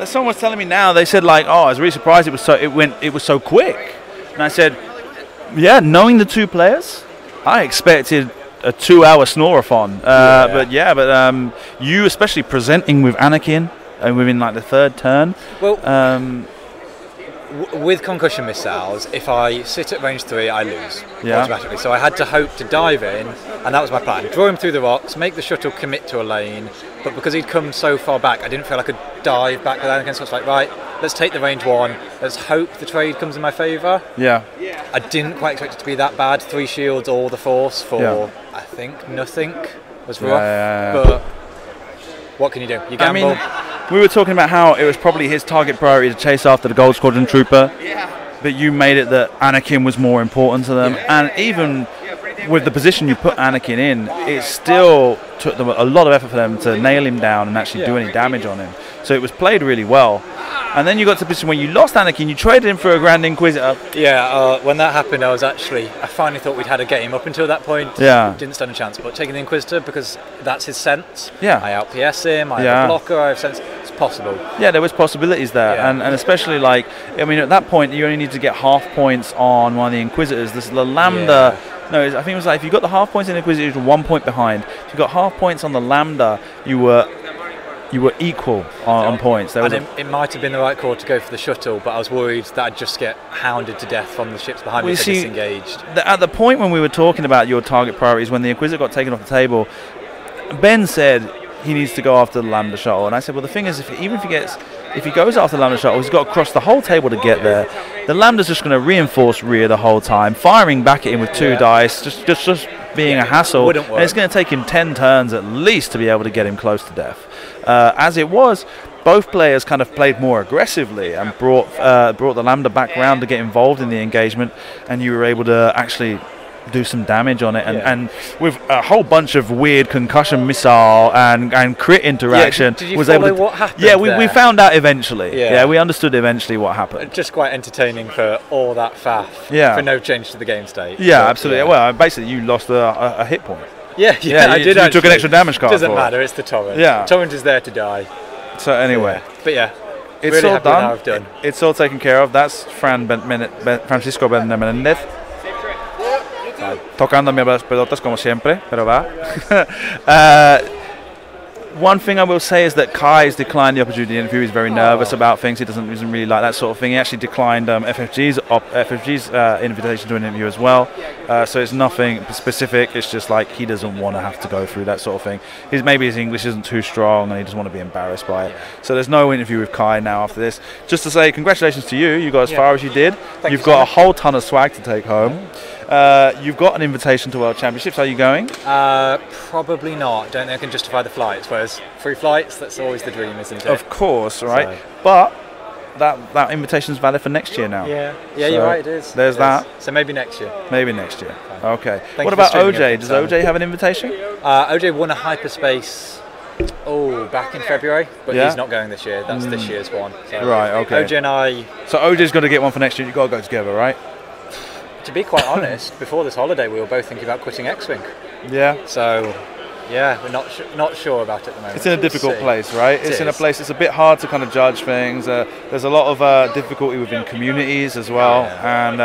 someone was telling me now. They said like, oh, I was really surprised it was so quick. And I said, yeah, knowing the 2 players, I expected a 2-hour snorathon. But you especially presenting with Anakin. Within like the 3rd turn. Well, with concussion missiles, if I sit at range 3, I lose automatically. So I had to hope to dive in, and that was my plan. Draw him through the rocks, make the shuttle commit to a lane, but because he'd come so far back, I didn't feel I could dive back with Anakin, so I was like, right, let's take the range 1, let's hope the trade comes in my favour. Yeah. I didn't quite expect it to be that bad. 3 shields, all the force for, I think, nothing was rough, but what can you do? You gamble. I mean, we were talking about how it was probably his target priority to chase after the Gold Squadron Trooper, but you made it that Anakin was more important to them, and even with the position you put Anakin in, it still took them a lot of effort for them to nail him down and actually do any damage on him. So it was played really well. And then you got to the position where you lost Anakin, you traded him for a Grand Inquisitor. Yeah, when that happened, I finally thought we'd had a game up until that point. Yeah. Didn't stand a chance, but taking the Inquisitor, because that's his sense. Yeah. I out-PS him, I have a blocker, I have sense. It's possible. Yeah, there was possibilities there. Yeah. And especially like, I mean, at that point, you only need to get half points on one of the Inquisitors. The Lambda... Yeah. No, I think it was like, if you got the half points in the Inquisitor, you were 1 point behind. If you got half points on the Lambda, you were equal on points. It might have been the right call to go for the shuttle, but I was worried that I'd just get hounded to death from the ships behind me if they disengaged. At the point when we were talking about your target priorities, when the Inquisitor got taken off the table, Ben said he needs to go after the Lambda shuttle, and I said, well, the thing is, if he goes after the Lambda shuttle, he's got to cross the whole table to get there. The Lambda's just going to reinforce rear the whole time, firing back at him with 2 dice, just being a hassle. And it's going to take him 10 turns at least to be able to get him close to death. As it was, both players kind of played more aggressively and brought the Lambda back round to get involved in the engagement, and you were able to actually do some damage on it, and with a whole bunch of weird concussion missile and crit interaction. Did you follow what happened? Yeah, we found out eventually. Yeah, we understood eventually what happened. Just quite entertaining for all that faff. For no change to the game state. Yeah, absolutely. Yeah. Well, basically, you lost a hit point. Yeah, I did. You took an extra damage card. Doesn't matter. It's the torrent. Yeah, torrent is there to die. So anyway, but yeah, it's really all happy done. How I've done. It's all taken care of. That's Francisco Menendez. Tocándome las pelotas como siempre, pero va. One thing I will say is that Kai's declined the opportunity to interview. He's very nervous about things. He doesn't really like that sort of thing. He actually declined FFG's invitation to an interview as well. So it's nothing specific. It's just like he doesn't want to have to go through that sort of thing. Maybe his English isn't too strong and he doesn't want to be embarrassed by it. So there's no interview with Kai now after this. Just to say congratulations to you. You got as far as you did. You've got a whole ton of swag to take home. You've got an invitation to World Championships. Are you going? Probably not. Don't think I can justify the flights. Whereas free flights, that's always the dream, isn't it? Of course, right? So. But that invitation is valid for next year now. Yeah, so you're right. It is. There's that. So maybe next year. Maybe next year. Okay. Thank what you for about streaming OJ? it. Does OJ have an invitation? OJ won a hyperspace. Back in February, but he's not going this year. That's this year's one. So right. Okay. OJ and I. So OJ's going to get one for next year. You've got to go together, right? To be quite honest, before this holiday, we were both thinking about quitting X-Wing. Yeah. So. Yeah, we're not sure about it at the moment. It's in a difficult place, right? It's in a place. It's a bit hard to kind of judge things. There's a lot of difficulty within communities as well, and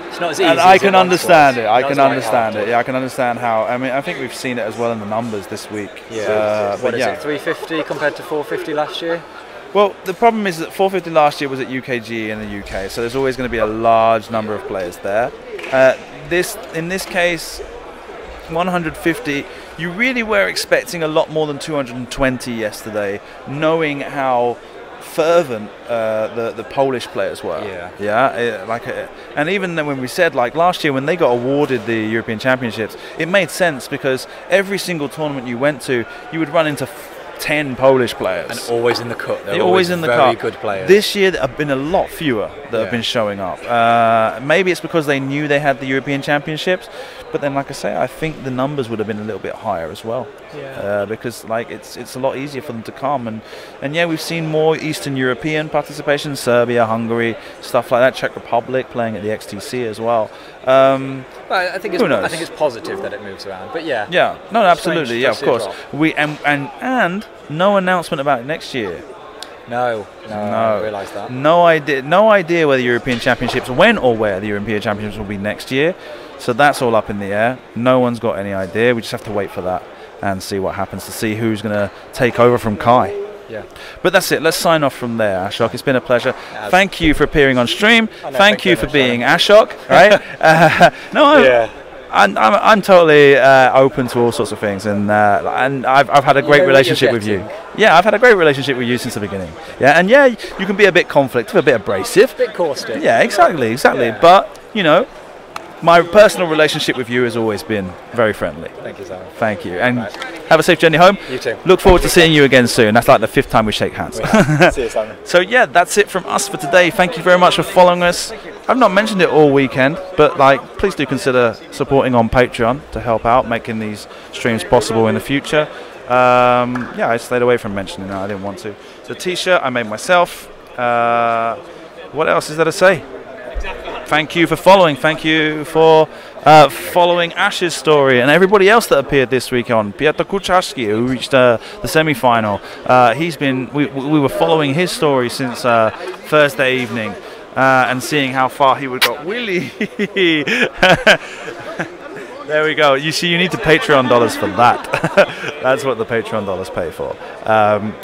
it's not as easy. And I can understand it. I can understand it. Yeah, I can understand how. I mean, I think we've seen it as well in the numbers this week. Yeah. What is it? 350 compared to 450 last year. Well, the problem is that 450 last year was at UKG in the UK, so there's always going to be a large number of players there. In this case. 150, you really were expecting a lot more than 220 yesterday, knowing how fervent the Polish players were. And even then when we said, like last year when they got awarded the European Championships, it made sense because every single tournament you went to, you would run into 10 Polish players. And always in the cut. They're always in the very cut. Good players. This year there have been a lot fewer that have been showing up. Maybe it's because they knew they had the European Championships, but then like I say, I think the numbers would have been a little bit higher as well. Because like it's a lot easier for them to come, and yeah, we've seen more Eastern European participation, Serbia, Hungary, stuff like that, Czech Republic playing at the XTC as well. But I think who knows? I think it's positive that it moves around. But yeah. Yeah. No, absolutely. Yeah, of course. We and no announcement about it next year. No. I realise that. No idea where the European Championships, when or where the European Championships will be next year. So that's all up in the air. No one's got any idea. We just have to wait for that and see what happens to see who's going to take over from Kai. Yeah. But that's it. Let's sign off from there, Ashok. It's been a pleasure. Thank you for appeering on stream. Thank you for being Ashok. Right? I'm totally open to all sorts of things, and I've had a great relationship with you. Yeah, I've had a great relationship with you since the beginning. Yeah, and yeah, you can be a bit conflictive, a bit abrasive, a bit caustic. Yeah, exactly. Yeah. But you know, my personal relationship with you has always been very friendly. Thank you, Simon. Thank you, and have a safe journey home. You too. Look forward to seeing you again soon. That's like the 5th time we shake hands. See you, Simon. So yeah, that's it from us for today. Thank you very much for following us. I've not mentioned it all weekend, but like, please do consider supporting on Patreon to help out, making these streams possible in the future. Yeah, I stayed away from mentioning that. I didn't want to. The T-shirt I made myself. What else is there to say? Thank you for following. Thank you for following Ash's story and everybody else that appeared this week on. Piotr Kucharski, who reached the semi-final. We were following his story since Thursday evening and seeing how far he would go. Willie! There we go. You see, you need the Patreon dollars for that. That's what the Patreon dollars pay for.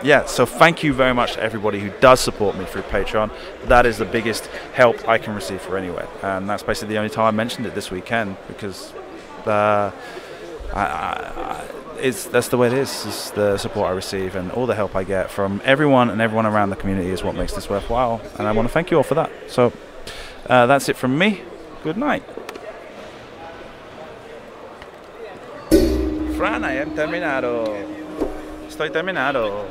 Yeah, so thank you very much to everybody who does support me through Patreon. That is the biggest help I can receive for anywhere. And that's basically the only time I mentioned it this weekend, because that's the way it is. It's the support I receive and all the help I get from everyone and everyone around the community is what makes this worthwhile. And I want to thank you all for that. So that's it from me. Good night. Fran, I am terminado. Estoy terminado.